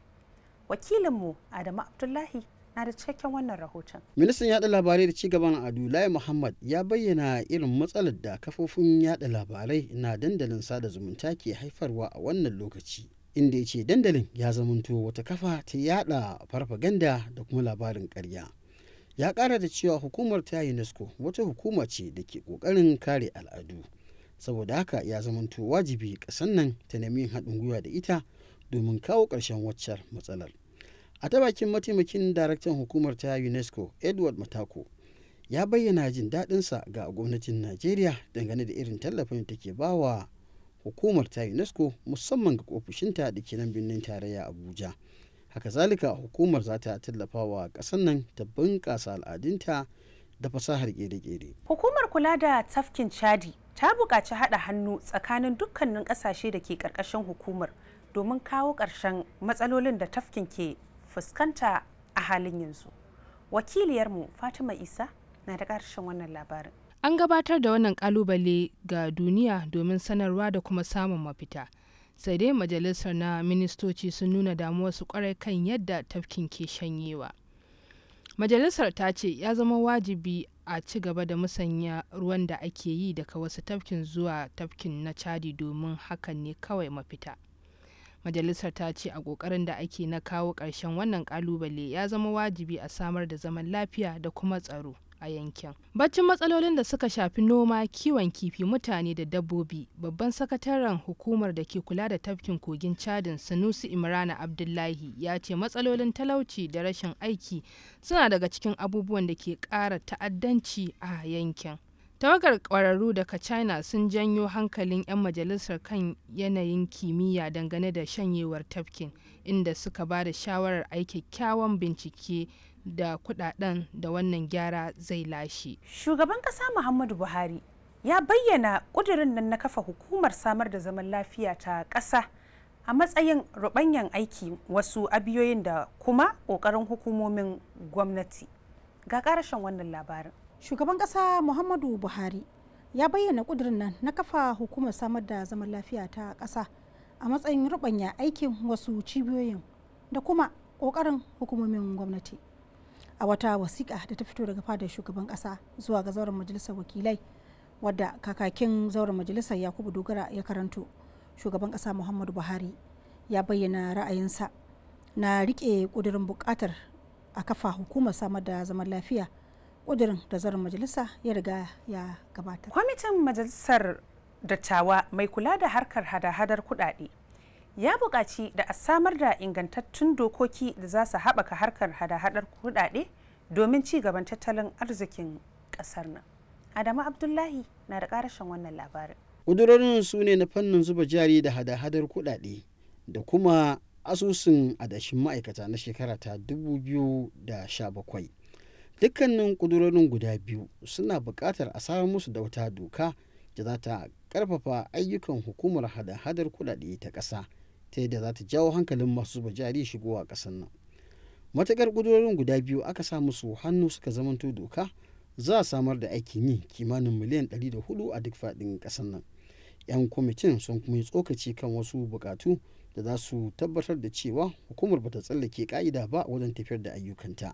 Wakilinmu Adamu Abdullahi na da cikakken wannan rahoton. Ministan yada labarai da cigaban al'adu Lai Muhammad ya bayyana irin matsalar da kafofin yada labarai na dandalin sada zumunta ke haifarwa a wannan lokaci, inda ya ce dandalin ya zamanto wata kafa ta yada farfaganda da kuma labarin ƙarya. Ya ƙara da cewa hukumar ta UNESCO wata hukuma ce da ke ƙoƙarin kare al'adu, saboda haka ya zamanto wajibi ƙasar nan ta nemi haɗin gwiwa da ita domin kawo ƙarshen waccar matsalar. A ta bakin mataimakin daraktan hukumar ta UNESCO Edward Matako ya bayyana jin daɗinsa ga gwamnatin Najeriya dangane da irin tallafin da take bawa hukumar ta UNESCO musamman ga ofishinta da ke nan birnin tarayya Abuja. Haka zalika hukumar za ta tallafa wa ƙasar nan ta bunƙasa al'adunta da fasahar ƙere-ƙere. Hukumar kula da tafkin Chadi ta buƙaci haɗa hannu tsakanin dukkanin ƙasashe da ke ƙarƙashin hukumar domin kawo ƙarshen matsalolin da tafkin ke fuskanta a halin yanzu. Wakiliyarmu Fatima Isa na da ƙarshen wannan labarin. An gabatar da wannan kalubale ga duniya domin sanarwa da kuma samun mafita. Sai dai majalisar na ministoci sun nuna damuwarsu kwarai kan yadda tafkin ke shanyewa. Majalisar ta ce ya zama wajibi a ci gaba da musanya ruwan da ake yi daga wasu tafkin zuwa tafkin na Chadi domin hakan ne kawai mafita. Majalisar ta ce a ƙoƙarin da ake na kawo ƙarshen wannan ƙalubale ya zama wajibi a samar da zaman lafiya da kuma tsaro a yankin. Baccin matsalolin da suka shafi noma, kiwon kifi, mutane da dabbobi, babban sakataren hukumar da ke kula da tafkin kogin Chadin Sanusi Imrana Abdullahi ya ce matsalolin talauci da rashin aiki suna daga cikin abubuwan da ke ƙara ta'addanci a yankin. Tawagar ƙwararru daga China sun janyo hankalin 'yan majalisar kan yanayin kimiyya dangane da shanyewar tafkin, inda suka ba da shawarar aiki kyakkyawan bincike da kudaden da wannan gyara zai lashe. Shugaban ƙasa Muhammadu Buhari ya bayyana ƙudurin nan na kafa hukumar samar da zaman lafiya ta ƙasa a matsayin ruɓanyan aiki wasu abiyoyin da kuma ƙoƙarin hukumomin gwamnati. Ga ƙarashen wannan labarin. Shugaban ƙasa Muhammadu Buhari ya bayyana ƙudurin nan na kafa hukumar samar da zaman lafiya ta ƙasa a matsayin ruɓanya aikin wasu cibiyoyin da kuma ƙoƙarin hukumomin gwamnati. A wata wasiƙa da ta fito daga fadar shugaban ƙasa zuwa ga zauren majalisar wakilai wadda kakakin zauren majalisar Yakubu Dogara ya karanto, shugaban ƙasa Muhammadu Buhari ya bayyana ra'ayinsa na riƙe ƙudurin buƙatar a kafa hukumar samar da zaman lafiya, ƙudurin da zauren majalisa ya riga ya gabata. Kwamitin majalisar dattawa mai kula da harkar hada-hadar kuɗaɗe ya buƙaci da a samar da ingantattun dokoki da za su haɓaka harkar hada-hadar kuɗaɗe domin ci gaban tattalin arzikin ƙasar nan. Adamu Abdullahi na da ƙarashin wannan labarin. ƙudurorin su ne na fannin zuba jari da hada-hadar kuɗaɗe da kuma asusun adashin ma'aikata na shekara ta 2017. Dukkanin ƙudurorin guda biyu suna buƙatar a samar musu da wata doka da za ta ƙarfafa ayyukan hukumar hada-hadar kuɗaɗe ta ƙasa ta yadda za ta jawo hankalin masu zuba jari shigowa ƙasar nan. Matuƙar ƙudurorin guda biyu aka sa musu hannu suka zamanto doka, za a samar da aikin yi kimanin miliyan 104 a duk faɗin ƙasar nan. 'Yan kwamitin sun kuma yi tsokaci kan wasu buƙatu da za su tabbatar da cewa hukumar bata tsallake ƙa'ida ba wajen tafiyar da ayyukanta.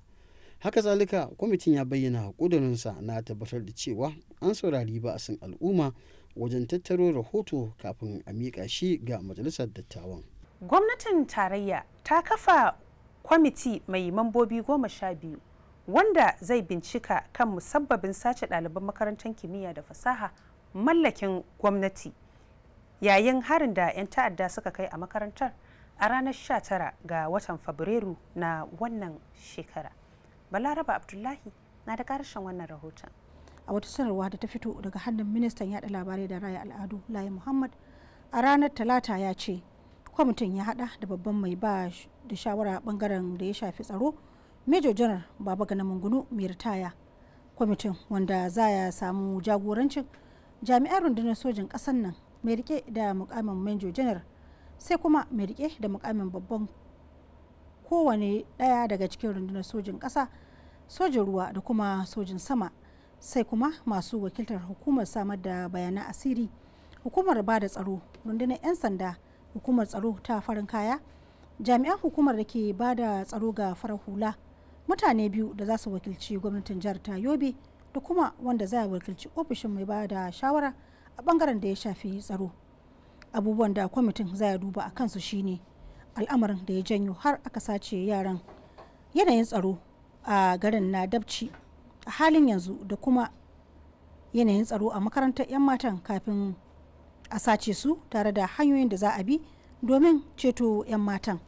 Haka zalika kwamitin ya bayyana ƙudurinsa na tabbatar da cewa an saurari ba'asin al'umma wajen tattaro rahoto kafin a miƙa shi ga majalisar dattawan. Gwamnatin tarayya ta kafa kwamiti mai mambobi 12 wanda zai bincika kan musabbabin sace ɗaliban makarantar kimiyya da fasaha mallakin gwamnati yayin harin da 'yan ta'adda suka kai a makarantar a ranar 19 ga watan Fabrairu na wannan shekara. Balaraba Abdullahi na da ƙarshen wannan rahoton. A wata sanarwa da ta fito daga hannun ministan yaɗa labarai da raya al'adu Lai Muhammad a ranar Talata ya ce kwamitin ya hada da babban mai ba da shawara bangaren da ya shafi tsaro Major General Babagana Mungunu mai ritaya. Kwamitin wanda za ya samu jagorancin jami'an rundunar sojin ƙasar nan mai rike da mukamin Major General sai kuma mai rike da mukamin babban kowane daya daga cikin rundunar sojin ƙasa, sojin ruwa da kuma sojin sama, sai kuma masu wakiltar hukumar samar da bayanan asiri, hukumar ba da tsaro, rundunar 'yan sanda, hukumar tsaro ta farin kaya, jami'an hukumar da ke ba da tsaro ga farar hula, mutane 2 da za su wakilci gwamnatin jihar ta Yobe da kuma wanda za a wakilci ofishin mai ba da shawara a bangaren da ya shafi tsaro. Abubuwan da kwamitin za ya duba a kansu shine al'amarin da ya janyo har aka sace yaran, yanayin tsaro a garin na Dabci a halin yanzu da kuma yanayin tsaro a makarantar 'yan matan kafin a sace su tare da hanyoyin da za a bi domin ceto 'yan matan.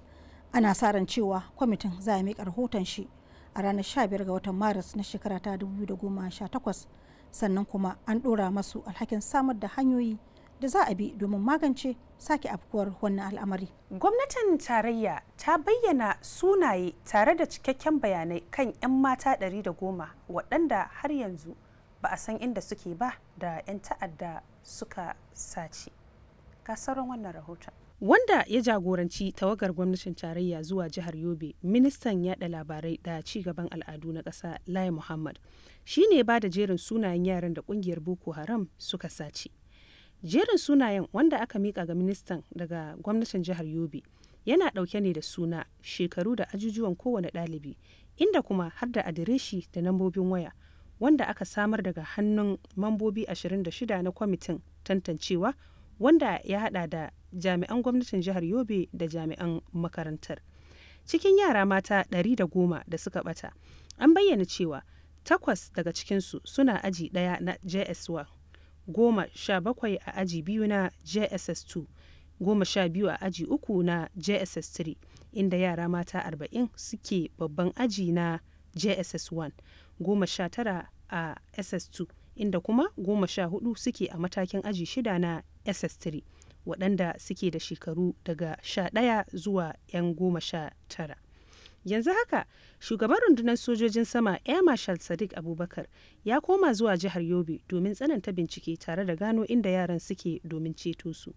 Ana sa ran cewa kwamitin za a miƙa rahoton shi a ranar 15 ga watan Maris na shekara ta 2018, sannan kuma an ɗora masu alhakin samar da hanyoyi da za a bi domin magance sake afkuwar wannan al'amari. Gwamnatin tarayya ta bayyana sunaye tare da cikakken bayanai kan 'yan mata 110 waɗanda har yanzu ba a san inda suke ba da 'yan ta'adda suka sace. Ga sauran wannan rahoton. Wanda ya jagoranci tawagar gwamnatin tarayya zuwa jihar Yobe, ministan yada labarai da ci gaban al'adu na ƙasa Lai Muhammad shi ne ba da jerin sunayen yaran da ƙungiyar Boko Haram suka sace. Jerin sunayen wanda aka mika ga ministan daga gwamnatin jihar Yobe yana ɗauke ne da suna, shekaru da ajujuwan kowane ɗalibi, inda kuma har da adireshi da lambobin waya wanda aka samar daga hannun mambobi 26 na kwamitin tantancewa wanda ya hada da jami'an gwamnatin jihar Yobe da jami'an makarantar. Cikin yara mata 110 da suka bata, an bayyana cewa 8 daga cikinsu suna aji 1 na JS1, 17 a aji 2 na JSS2, 12 a aji 3 na JSS3, inda yara mata 40 suke babban aji na JSS1, 19 a SS2, inda kuma 14 suke a matakin aji 6 na SS3, waɗanda suke da shekaru daga 11 zuwa 'yan 19. Yanzu haka, shugaban rundunar sojojin sama Air Marshal Sadiq Abubakar ya koma zuwa jihar Yobe domin tsananta bincike tare da gano inda yaran suke domin ceto su.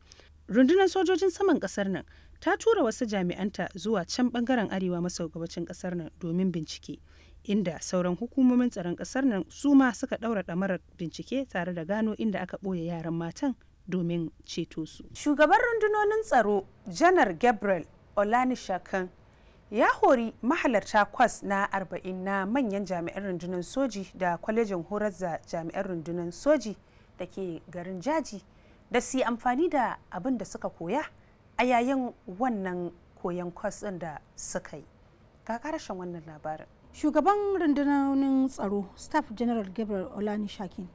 Rundunar sojojin saman ƙasar nan ta tura wasu jami'anta zuwa can ɓangaren arewa maso gabacin ƙasar nan domin bincike, inda sauran hukumomin tsaron ƙasar nan su ma suka ɗaura ɗamarar bincike tare da gano inda aka ɓoye yaran matan domin ceto su. Shugaban rundunonin tsaro Janar Gabriel Olanishakan ya hori mahalarta kwas na 40 na manyan jami'an rundunar soji da kwalejin horar da jami'an rundunar soji da ke garin Jaji da su yi amfani da abin da suka koya a yayin wannan koyon kwas ɗin da suka yi. Ga ƙarshen wannan labarin. Shugaban rundunonin tsaro Staff General Gabriel Olanishakin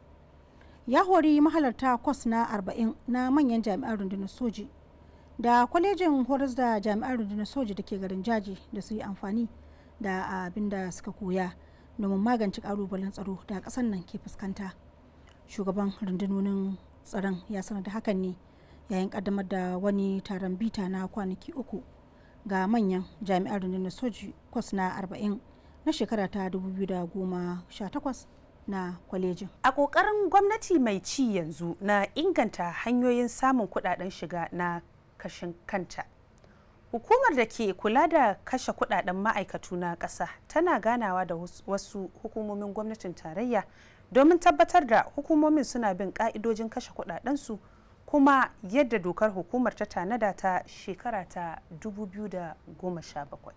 ya hori mahalarta kwas na 40 na manyan jami'an rundunar soji da kwalejin horas da jami'an rundunar soji da ke garin Jaji da su yi amfani da abin da suka koya domin magance kalubalen tsaro da ƙasar nan ke fuskanta. Shugaban rundunonin tsaron ya sanar da hakan ne yayin kaddamar da wani taron bita na kwanaki 3 ga manyan jami'an rundunar soji kwas na 40 na shekara ta 2018 na kwalejin. A ƙoƙarin gwamnati mai ci yanzu na inganta hanyoyin samun kuɗaɗen shiga na kashin kanta, hukumar da ke kula da kashe kuɗaɗen ma'aikatu na ƙasa tana ganawa da wasu hukumomin gwamnatin tarayya domin tabbatar da hukumomin suna bin ƙa'idojin kashe kuɗaɗensu kuma yadda dokar hukumar ta tanada ta shekara ta 2017.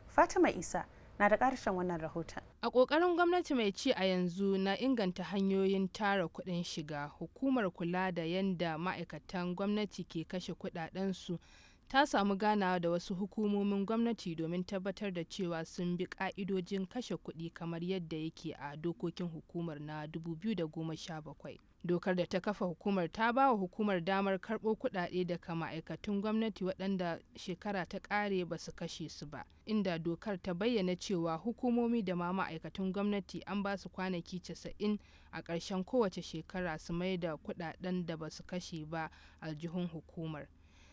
Fatima Isa na da ƙarshen wannan rahoton. A ƙoƙarin gwamnati mai ci a yanzu na inganta hanyoyin tara kuɗin shiga, hukumar kula da yadda ma'aikatan gwamnati ke kashe kuɗaɗensu ta samu ganawa da wasu hukumomin gwamnati domin tabbatar da cewa sun bi ƙa'idojin kashe kuɗi kamar yadda yake a dokokin hukumar na 2017. Dokar da ta kafa hukumar ta ba wa hukumar damar karɓo kuɗaɗe daga ma'aikatun gwamnati waɗanda shekara ta ƙare ba su kashe su ba, inda dokar ta bayyana cewa hukumomi da ma ma'aikatun gwamnati an ba su kwanaki 90 a ƙarshen kowace shekara su mai da kuɗaɗen da ba su kashe ba aljihun hukumar.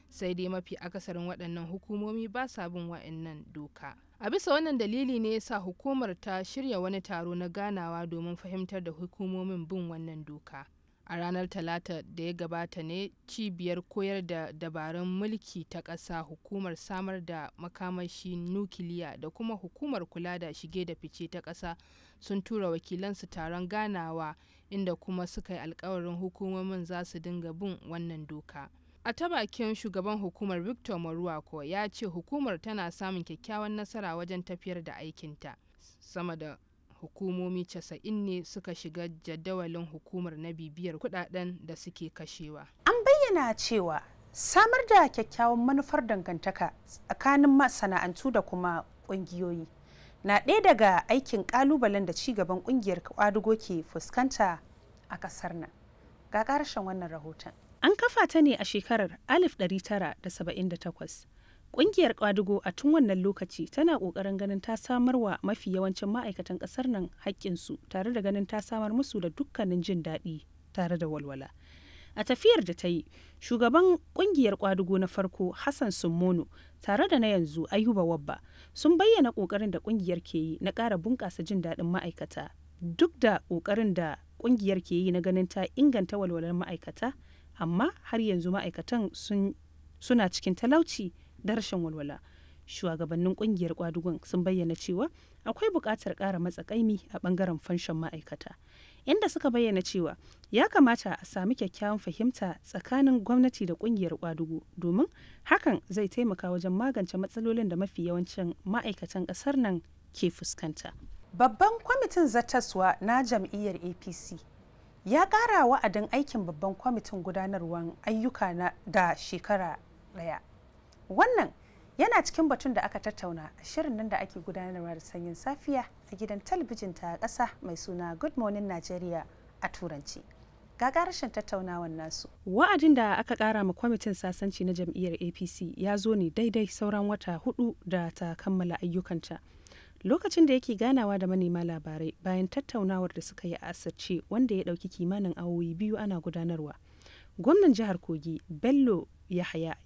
Sai dai mafi akasarin waɗannan hukumomi ba sa bin wa'annan doka. A bisa wannan dalili ne yasa hukumar ta shirya wani taro na ganawa domin fahimtar da hukumomin bin wannan doka. A ranar Talata da ya gabata ne cibiyar koyar da dabarun mulki ta ƙasa, hukumar samar da makamashi nukiliya da kuma hukumar kula da shige da fice ta ƙasa sun tura wakilansu taron ganawa, inda kuma suka yi alkawarin hukumomin za su dinga bin wannan doka. A ta bakin shugaban hukumar Victor Maruwako ya ce hukumar tana samun kyakkyawan nasara wajen tafiyar da aikinta. Sama da hukumomi 90 ne suka shiga jadawalin hukumar na bibiyar kudaden da suke kashewa. An bayyana cewa samar da kyakkyawan manufar dangantaka tsakanin masana'antu da kuma kungiyoyi na ɗaya daga aikin kalubalen da cigaban kungiyar kwadugo ke fuskanta a ƙasar nan. Ga ƙarshen wannan rahoton. An kafa ta ne a shekarar 1978. Ƙungiyar kwadugo a tun wannan lokaci tana ƙoƙarin ganin ta samar wa mafi yawancin ma'aikatan ƙasar nan haƙƙinsu tare da ganin ta samar musu da dukkanin jin daɗi tare da walwala. A tafiyar da ta yi, shugaban ƙungiyar kwadugo na farko Hassan Summono tare da na yanzu Ayuba Wabba sun bayyana ƙoƙarin da ƙungiyar ke yi na ƙara bunƙasa jin daɗin ma'aikata, duk da ƙoƙarin da ƙungiyar ke yi na ganin ta inganta walwalar ma'aikata, amma har yanzu ma'aikatan suna cikin talauci da rashin walwala. Shugabannin kungiyar kwadugon sun bayyana cewa akwai buƙatar ƙara matsakaimi a ɓangaren fanshon ma'aikata, inda suka bayyana cewa ya kamata a sami kyakkyawan fahimta tsakanin gwamnati da kungiyar kwadugo domin hakan zai taimaka wajen magance matsalolin da mafi yawancin ma'aikatan ƙasar nan ke fuskanta. Babban kwamitin zattaswa na jam'iyyar APC ya ƙara wa'adin aikin babban kwamitin gudanarwar ayyuka da shekara ɗaya. Wannan yana cikin batun da aka tattauna a shirin nan da ake gudanarwa da sanyin safiya a gidan talabijin ta ƙasa mai suna Good Morning Nigeria a Turanci. Ga ƙarashin tattaunawan nasu. Wa'adin da aka ƙara ma kwamitin sasanci na jam'iyyar APC ya zo ne daidai sauran wata 4 da ta kammala ayyukanta. Lokacin da yake ganawa da manema labarai bayan tattaunawar da suka yi a asirce wanda ya ɗauki kimanin awowi 2 ana gudanarwa, gwamnan jihar Kogi Bello Yahaya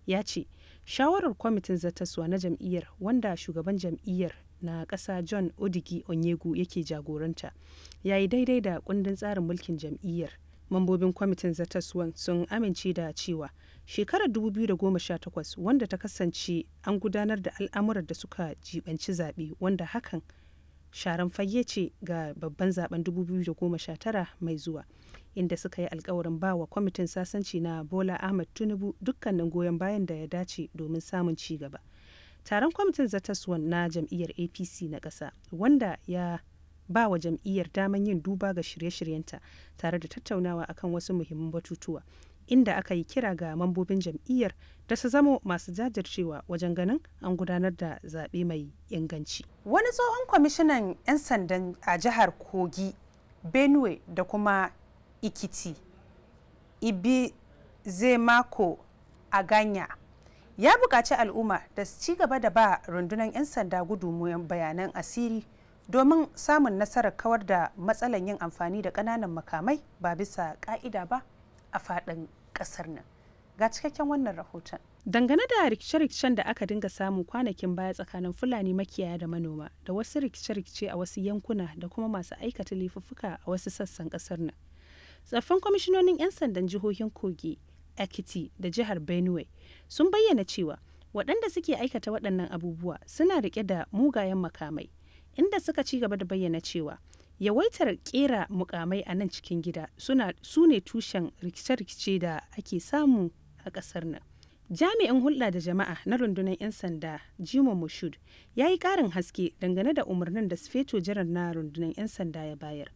ya ce shawarar kwamitin zattaswa na jam'iyyar wanda shugaban jam'iyyar na ƙasa John Odigi Onyegu yake jagoranta ya yi daidai da kundin tsarin mulkin jam'iyyar. Mambobin kwamitin zattaswan sun amince da cewa shekarar 2018 wanda ta kasance an gudanar da al'amuran da suka jibanci zaɓe wanda hakan sharan fage ce ga babban zaben 2019 mai zuwa, inda suka yi alkawarin ba wa kwamitin sasanci na Bola Ahmed Tinubu dukkanin goyon bayan da ya dace domin samun ci gaba. Taron kwamitin zattaswan na jam'iyyar APC na ƙasa wanda ya ba wa jam'iyyar daman yin duba ga shirye-shiryenta tare da tattaunawa akan wasu muhimman batutuwa, inda aka yi kira ga mambobin jam'iyyar da su zamo masu jajircewa wajen ganin an gudanar da zaɓe mai inganci. Wani tsohon kwamishinan 'yan sandan a jihar Kogi, Benue da kuma Ikiti, Ibizemako Aganya, ya buƙaci al'umma da su ci gaba da ba rundunar 'yan sanda gudunmuwan bayanan asiri domin samun nasarar kawar da matsalan yin amfani da ƙananan makamai ba bisa ƙa'ida ba a faɗin ƙasar nan. Ga cikakken wannan rahoton. Dangane da rikice-rikicen da aka dinga samu kwanakin baya tsakanin Fulani makiyaya da manoma da wasu rikice-rikice a wasu yankuna da kuma masu aikata laifuffuka a wasu sassan ƙasar nan, tsaffin kwamishinonin 'yan sandan jihohin Kogi, Ekiti da jihar Benue sun bayyana cewa waɗanda suke aikata waɗannan abubuwa suna riƙe da mugayen makamai, inda suka ci gaba da bayyana cewa yawaitar kera mukamai a nan cikin gida su ne tushen rikice-rikice da ake samu a ƙasar nan. Jami'in hulɗa da jama'a na rundunar 'yan sanda Jimo Mushud ya yi ƙarin haske dangane da umarnin da Sufeto Janar na rundunar 'yan sanda ya bayar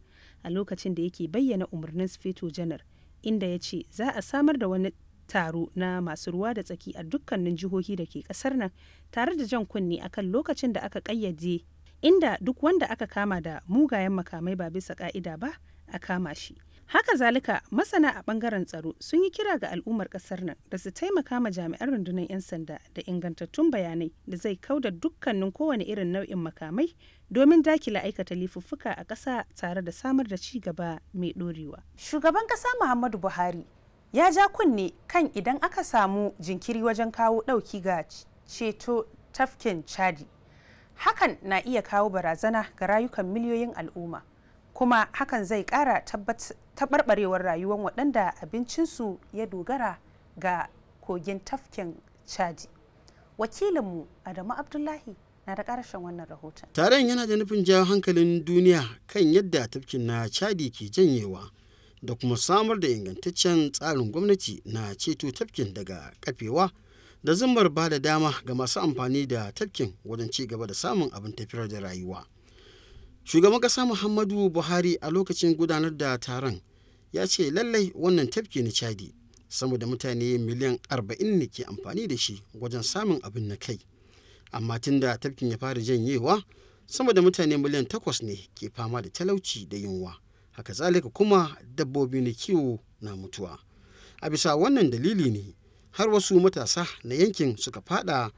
a lokacin da yake bayyana umarnin Sufeto Janar, inda ya ce za a samar da wani taro na masu ruwa da tsaki a dukkanin jihohi da ke kasar nan, tare da jan kunne akan lokacin da aka kayyade inda duk wanda aka kama da mugayen makamai ba bisa ka'ida ba a kama shi. Haka zalika masana a bangaren tsaro sun yi kira ga al'ummar kasar nan da su taimaka ma jami'an rundunar 'yan sanda da ingantattun bayanai da zai kauda dukkanin kowane irin nau'in makamai domin dakile aikata laifuffuka a ƙasa tare da samar da ci gaba mai ɗorewa. Shugaban ƙasa Muhammadu Buhari ya ja kunne kan idan aka samu jinkiri wajen kawo ɗauki ga ceto tafkin Chadi, hakan na iya kawo barazana ga rayukan miliyoyin al'umma, kuma hakan zai ƙara taɓarɓarewar rayuwar waɗanda abincinsu ya dogara ga kogin tafkin Chadi. Wakilinmu Adamu Abdullahi na da ƙarshen wannan rahoton. Taron yana da nufin jawo hankalin duniya kan yadda tafkin na Chadi ke janyewa da kuma samar da ingantaccen tsarin gwamnati na ceto tafkin daga kafewa da zummar ba da dama ga masu amfani da tafkin wajen ci gaba da samun abin tafiyar da rayuwa. Shugaban ƙasa Muhammadu Buhari a lokacin gudanar da taron ya ce lallai wannan tafki na Chadi sama da mutane miliyan 40 ne ke amfani da shi wajen samun abin na kai. Amma tun da tafkin ya fara janyewa, sama da mutane miliyan 8 ne ke fama da talauci da yunwa. Haka zalika kuma dabbobi na kiwo na mutuwa. A bisa wannan dalili ne har wasu matasa na yankin suka fada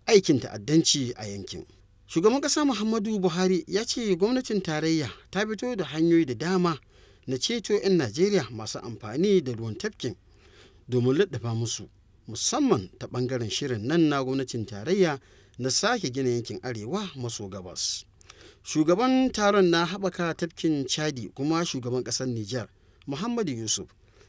aikin ta'addanci a yankin. Shugaban ƙasa Muhammadu Buhari ya ce gwamnatin tarayya ta fito da hanyoyi da dama na ceto 'yan Najeriya masu amfani da ruwan tafkin domin laddafa musu, musamman ta ɓangaren shirin nan na gwamnatin tarayya na sake gina yankin arewa maso gabas. Shugaban taron na haɓaka tafkin Chadi kuma shugaban ƙasar Nijar Muhammadu Yusuf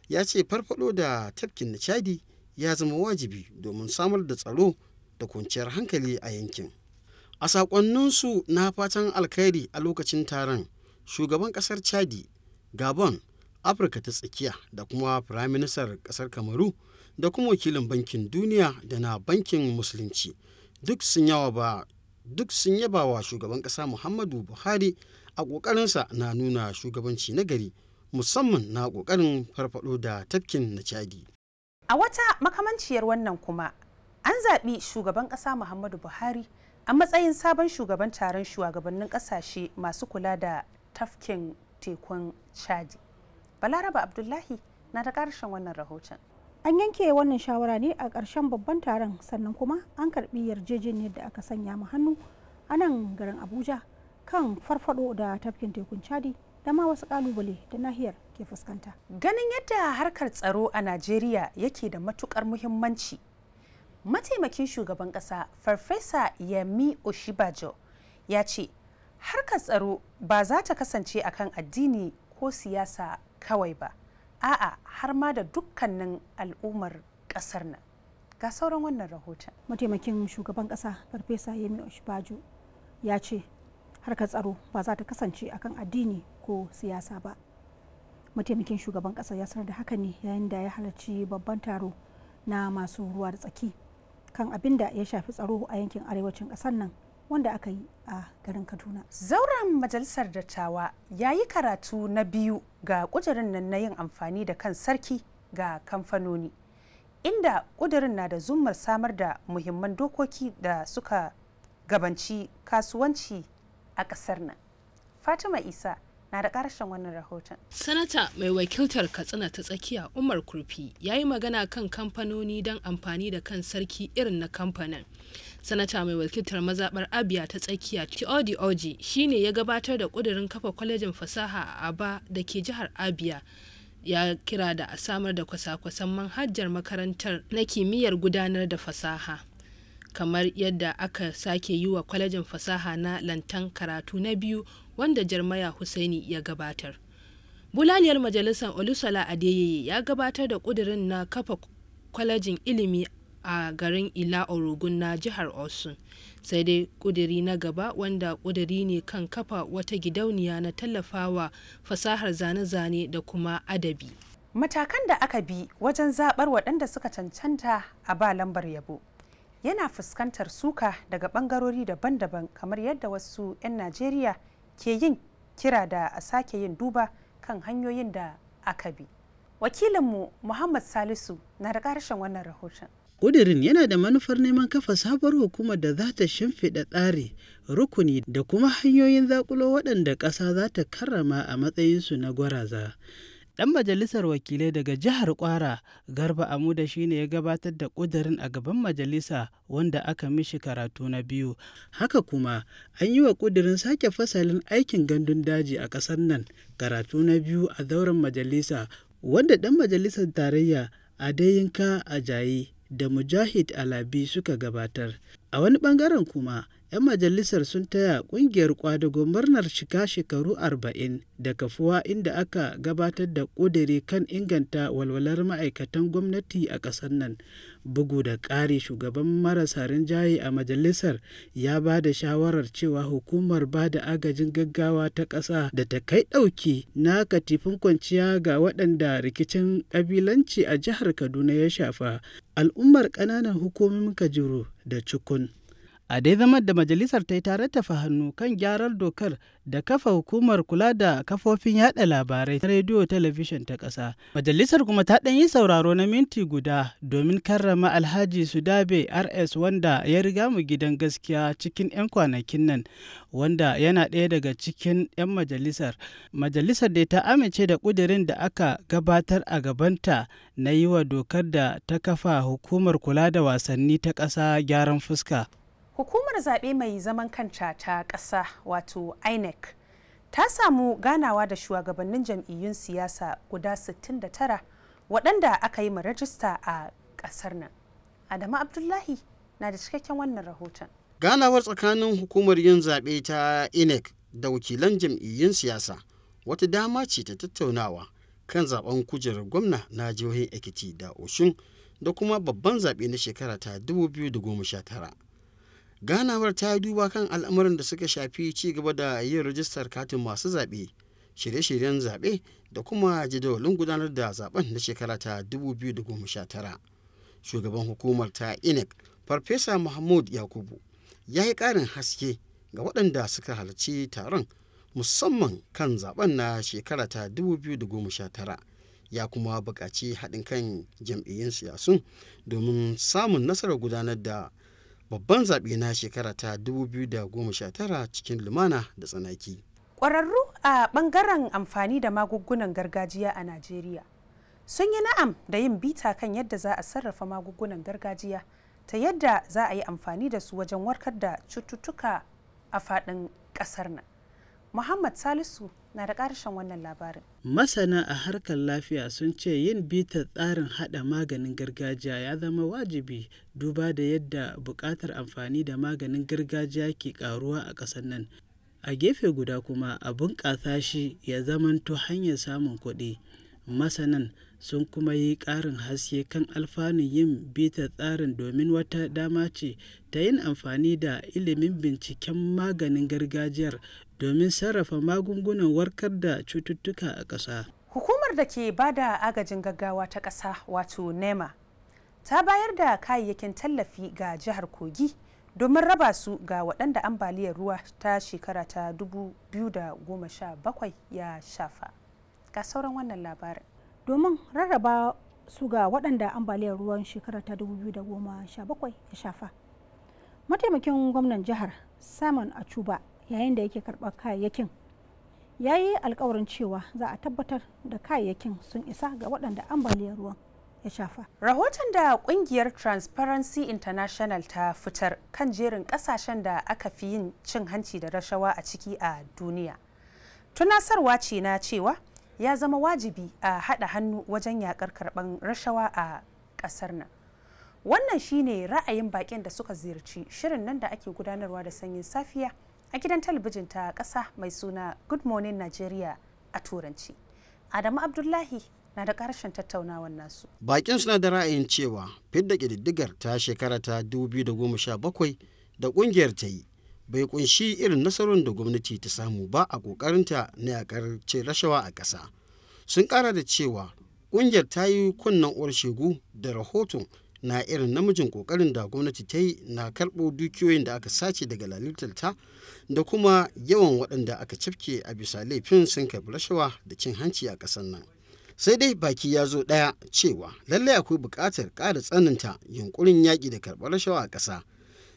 ya ce farfado da tafkin na Chadi ya zama wajibi domin samar da tsaro da kwanciyar hankali a yankin. A saƙonninsu na fatan alkhairi a lokacin taron, shugaban ƙasar Chadi, Gabon, Afirka ta tsakiya da kuma firaministan ƙasar Kamaru da kuma wakilin bankin duniya da na bankin musulunci duk sun yaba wa shugaban ƙasa Muhammadu Buhari a ƙoƙarinsa na nuna shugabanci na gari, musamman na ƙoƙarin farfaɗo da tafkin na Chadi. A wata makamanciyar wannan kuma an zaɓi shugaban ƙasa Muhammadu Buhari a matsayin sabon shugaban taron shugabannin ƙasashe masu kula da tafkin tekun Chadi. Balaraba Abdullahi na da ƙarshen wannan rahoton. An yanke wannan shawara ne a ƙarshen babban taron, sannan kuma an karɓi yarjejeniyar da aka sanya ma hannu a nan garin Abuja kan farfado da tafkin tekun Chadi da ma wasu ƙalubale da nahiyar ke fuskanta. Ganin yadda harkar tsaro a Najeriya yake da matukar muhimmanci, mataimakin shugaban ƙasa Farfesa Yemi Oshibajo ya ce harkar tsaro ba za ta kasance akan addini ko siyasa kawai ba, a'a har ma da dukkanin al'ummar ƙasar nan. Ga sauran wannan rahoton. Mataimakin shugaban ƙasa Farfesa Yemi Oshibajo ya ce harkar tsaro ba za ta kasance akan addini ko siyasa ba. Mataimakin shugaban ƙasa ya sanar da haka ne yayin da ya halarci babban taro na masu ruwa da tsaki kan abin da ya shafi tsaro a yankin arewacin ƙasar nan wanda aka yi a garin Kaduna. Zauren majalisar dattawa ya yi karatu na biyu ga ƙudurin nan na yin amfani da kan sarki ga kamfanoni, inda ƙudurin na da zummar samar da muhimman dokoki da suka gabanci kasuwanci a ƙasar nan. Fatima Isa na da ƙarshen wannan rahoton. Sanata mai wakiltar Katsina ta tsakiya Umar Kurfi ya yi magana kan kamfanoni don amfani da kan sarki irin na kamfanin. Sanata mai wakiltar mazaɓar Abia ta tsakiya Chiodi Oji shine ya gabatar da ƙudurin kafa kwalejin fasaha a Aba da ke jihar Abia. Ya kira da a samar da kwasa-kwasan manhajar makarantar na kimiyyar gudanar da fasaha, kamar yadda aka sake yi wa kwalejin fasaha na Lantan karatu na biyu wanda Jarmaya Hussaini ya gabatar. Bulaliyar majalisar Olusola Adeyeye ya gabatar da ƙudurin na kafa kwalejin ilimi a garin Ila Orogun na jihar Osun. Sai dai ƙuduri na gaba wanda ƙuduri ne kan kafa wata gidauniya na tallafawa fasahar zane-zane da kuma adabi. Matakan da aka bi wajen zaɓar waɗanda suka cancanta a ba lambar yabo yana fuskantar suka daga ɓangarori daban-daban, kamar yadda wasu 'yan Najeriya ke yin kira da a sake yin duba kan hanyoyin da aka bi. Wakilinmu Muhammad Salisu na da ƙarshen wannan rahoton. ƙudirin yana da manufar neman kafa sabuwar hukumar da za ta shimfiɗa tsari, rukuni da kuma hanyoyin zakulo waɗanda ƙasa za ta karrama a matsayinsu na gwaraza. Ɗan majalisar wakilai daga jihar Kwara, Garba Amuda shine ya gabatar da ƙudirin a gaban majalisa wanda aka mishi karatu na biyu. Haka kuma an yi wa ƙudirin sake fasalin aikin gandun daji a ƙasar nan karatu na biyu a zauren majalisa, wanda ɗan majalisar tarayya Adeyinka Ajayi da Mujahid Alabi suka gabatar. A wani ɓangaren kuma 'yan majalisar sun taya ƙungiyar ƙwadago murnar shiga shekaru 40 da kafuwa, inda aka gabatar da ƙudiri kan inganta walwalar ma'aikatan gwamnati a ƙasar nan. Bugu da ƙari, shugaban marasa rinjaye a majalisar ya ba da shawarar cewa hukumar ba da agajin gaggawa ta ƙasa da ta kai ɗauki na katifin kwanciya ga waɗanda rikicin ƙabilanci a jihar Kaduna ya shafa, al'ummar ƙananan hukumomin Kajuru da Cukun. A dai zamar da majalisar ta yi tare tafa hannu kan gyarar dokar da kafa hukumar kula da kafofin yada labarai ta rediyo talabijin ta ƙasa. Majalisar kuma ta ɗan yi sauraro na minti guda domin karrama Alhaji Sudabe RS wanda ya riga mu gidan gaskiya cikin 'yan kwanakin nan, wanda yana ɗaya daga cikin 'yan majalisar. Majalisar dai ta amince da ƙudirin da aka gabatar a gabanta na yi wa dokar da ta kafa hukumar kula da wasanni ta ƙasa gyaran fuska. Hukumar zaɓe mai zaman kanta ta ƙasa wato INEC ta samu ganawa da shugabannin jam'iyyun siyasa guda 69 waɗanda aka yi rajista a ƙasar nan. Adamu Abdullahi na da cikakken wannan rahoton. Ganawar tsakanin hukumar yin zaɓe ta INEC da wakilan jam'iyyun siyasa wata dama ce ta tattaunawa kan zaben kujerar gwamna na jihohin Ekiti da Oshun da kuma babban zaɓe na shekara ta 2019. Ganawar ta duba kan al'amuran da suka shafi ci gaba da yin rajistar katin masu zaɓe, shirye-shiryen zaɓe da kuma jadawalin gudanar da zaben na shekara ta 2019. Shugaban hukumar ta INEC, Farfesa Mahmud Yakubu, ya yi ƙarin haske ga waɗanda suka halarci taron musamman kan zaben na shekara ta 2019. Ya kuma buƙaci haɗin kan jam'iyyun siyasun domin samun nasarar gudanar da babban zaɓe na shekara ta 2019 cikin lumana da tsanaki. Ƙwararru a ɓangaren amfani da magungunan gargajiya a Najeriya sun yi na'am da yin bita kan yadda za a sarrafa magungunan gargajiya ta yadda za a yi amfani da su wajen warkar da cututtuka a faɗin ƙasar nan. Muhammad Salisu na da ƙarshen wannan labarin. Masana a harkar lafiya sun ce yin bitar tsarin haɗa maganin gargajiya ya zama wajibi duba da yadda buƙatar amfani da maganin gargajiya ke ƙaruwa a ƙasar nan. A gefe guda kuma a bunƙasa shi ya zamanto hanyar samun kuɗi. Masanan sun kuma yi ƙarin haske kan alfanun yin bitar tsarin domin wata dama ce ta yin amfani da ilimin binciken maganin gargajiyar domin sarrafa magungunan warkar da cututtuka a ƙasa. Hukumar da ke ba da agajin gaggawa ta ƙasa wato NEMA ta bayar da kayayyakin tallafi ga jihar Kogi domin raba su ga waɗanda ambaliyar ruwa ta shekara ta 2017 ya shafa. Ga sauran wannan labarin. Domin rarraba su ga waɗanda ambaliyar ruwan shekara ta 2017 ya shafa. Mataimakin gwamnan jihar Simon Achuba yayin da yake karɓar kayayyakin ya yi alkawarin cewa za a tabbatar da kayayyakin sun isa ga waɗanda ambaliyar ruwan ya shafa. Rahoton da ƙungiyar Transparency International ta fitar kan jerin ƙasashen da aka fi yin cin hanci da rashawa a ciki a duniya tunasarwa ce na cewa ya zama wajibi a haɗa hannu wajen yaƙar karɓar rashawa a ƙasar nan. Wannan shine ra'ayin baƙin da suka ziyarci shirin nan da ake gudanarwa da sanyin safiya a gidan talabijin ta ƙasa mai suna Good Morning Nigeria a Turanci. Adamu Abdullahi na da ƙarshen tattaunawar nasu. Baƙin suna da ra'ayin cewa fidda ƙididdigar ta shekara ta 2017 da ƙungiyar ta yi bai kunshi irin nasarorin da gwamnati ta samu ba a ƙoƙarinta na yaƙar cin rashawa a ƙasa. Sun ƙara da cewa ƙungiyar ta yi kunnen uwar shegu da rahoton na irin namijin ƙoƙarin da gwamnati ta yi na karɓo dukiyoyin da aka sace daga lalitarta da kuma yawan waɗanda aka cafke a bisa laifin sun karɓi rashawa da cin hanci a ƙasar nan. sai dai baki ya zo ɗaya cewa lallai akwai buƙatar ƙara tsananta yunkurin yaƙi da karɓar rashawa a ƙasa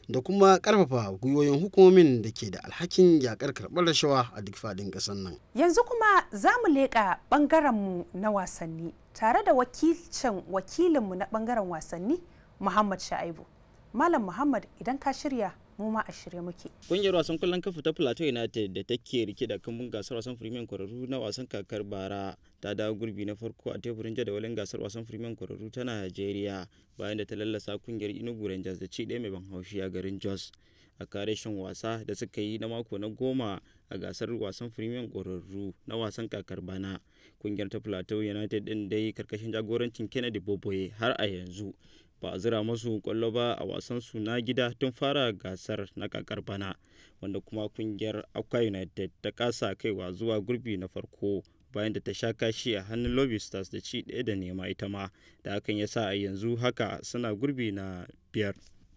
da kuma ƙarfafa gwiwoyin hukumomin da ke da alhakin yaƙar karɓar rashawa a duk faɗin ƙasar nan. Yanzu kuma za mu leƙa ɓangarenmu na wasanni tare da wakilinmu na ɓangaren wasanni Muhammad Sha'ibu. Malam Muhammad, idan ka shirya mu ma a shirye muke. Kungiyar wasan kwallon kafa ta Plateau United da take rike da kambun gasar wasan Premier Kwararru na wasan kakar bara ta dawo gurbi na farko a teburin jadawalin gasar wasan Premier Kwararru ta Najeriya bayan da ta lallasa kungiyar Enugu Rangers da ci ɗaya mai ban haushi a garin Jos a kareshin wasa da suka yi na mako na 10 a gasar wasan Premier Kwararru na wasan kakar bana. Kungiyar ta Plateau United din dai karkashin jagorancin Kennedy Boboye har a yanzu ba a zira masu kwallo ba a wasan su na gida tun fara gasar na kakar bana, wanda kuma kungiyar Akwa United ta kasa kaiwa zuwa gurbi na farko bayan da ta sha kashi a hannun Lobby Stars da ci 1-0 ita ma, da hakan ya sa a yanzu haka suna gurbi na 5.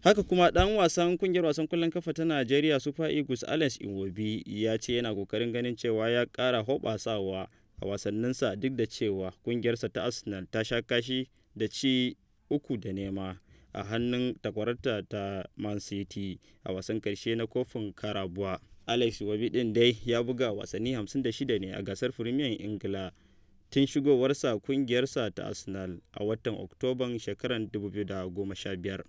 Haka kuma dan wasan kungiyar wasan kwallon kafa ta Najeriya Super Eagles Alex Iwobi ya ce yana kokarin ganin cewa ya kara hoɓasawa a wasanninsa duk da cewa kungiyarsa ta Arsenal ta sha kashi da ci 3-0 a hannun takwararta ta Man City a wasan karshe na kofin Carabao. Alex Iwobi din dai ya buga wasanni 56 ne a gasar Premier Ingila tun shigowarsa kungiyarsa ta Arsenal a watan Oktoban shekarar 2015.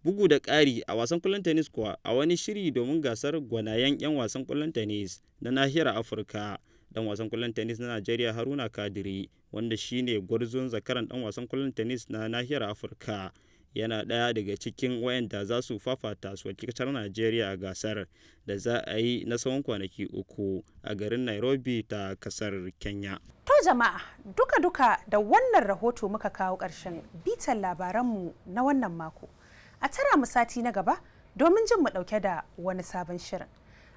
Bugu da ƙari a wasan ƙwallon tennis kuwa, a wani shiri domin gasar gwanayen 'yan wasan ƙwallon tennis na nahiyar Afirka, dan wasan ƙwallon tennis na Najeriya Haruna Kadiri, wanda shine gwarzon zakaran dan wasan ƙwallon tennis na nahiyar Afirka, yana ɗaya daga cikin wayanda za su fafata su wakiltar Najeriya a gasar da za a yi na tsawon kwanaki 3 a garin Nairobi ta kasar Kenya. To jama'a, duka-duka da wannan rahoto muka kawo ƙarshen bitan labaranmu na wannan mako. A tara mu sati na gaba domin jin mu ɗauke da wani sabon shirin.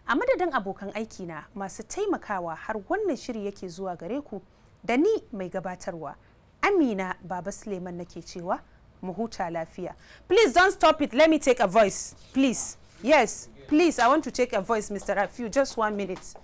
A madadin abokan aiki na masu taimakawa har wannan shiri yake zuwa gare ku, da ni mai gabatarwa Amina Baba Suleiman nake cewa mu huta lafiya. Please don't stop it. Let me take a voice. Please. Yes, please. I want to take a voice, Mr. Rafiu. Just 1 minute.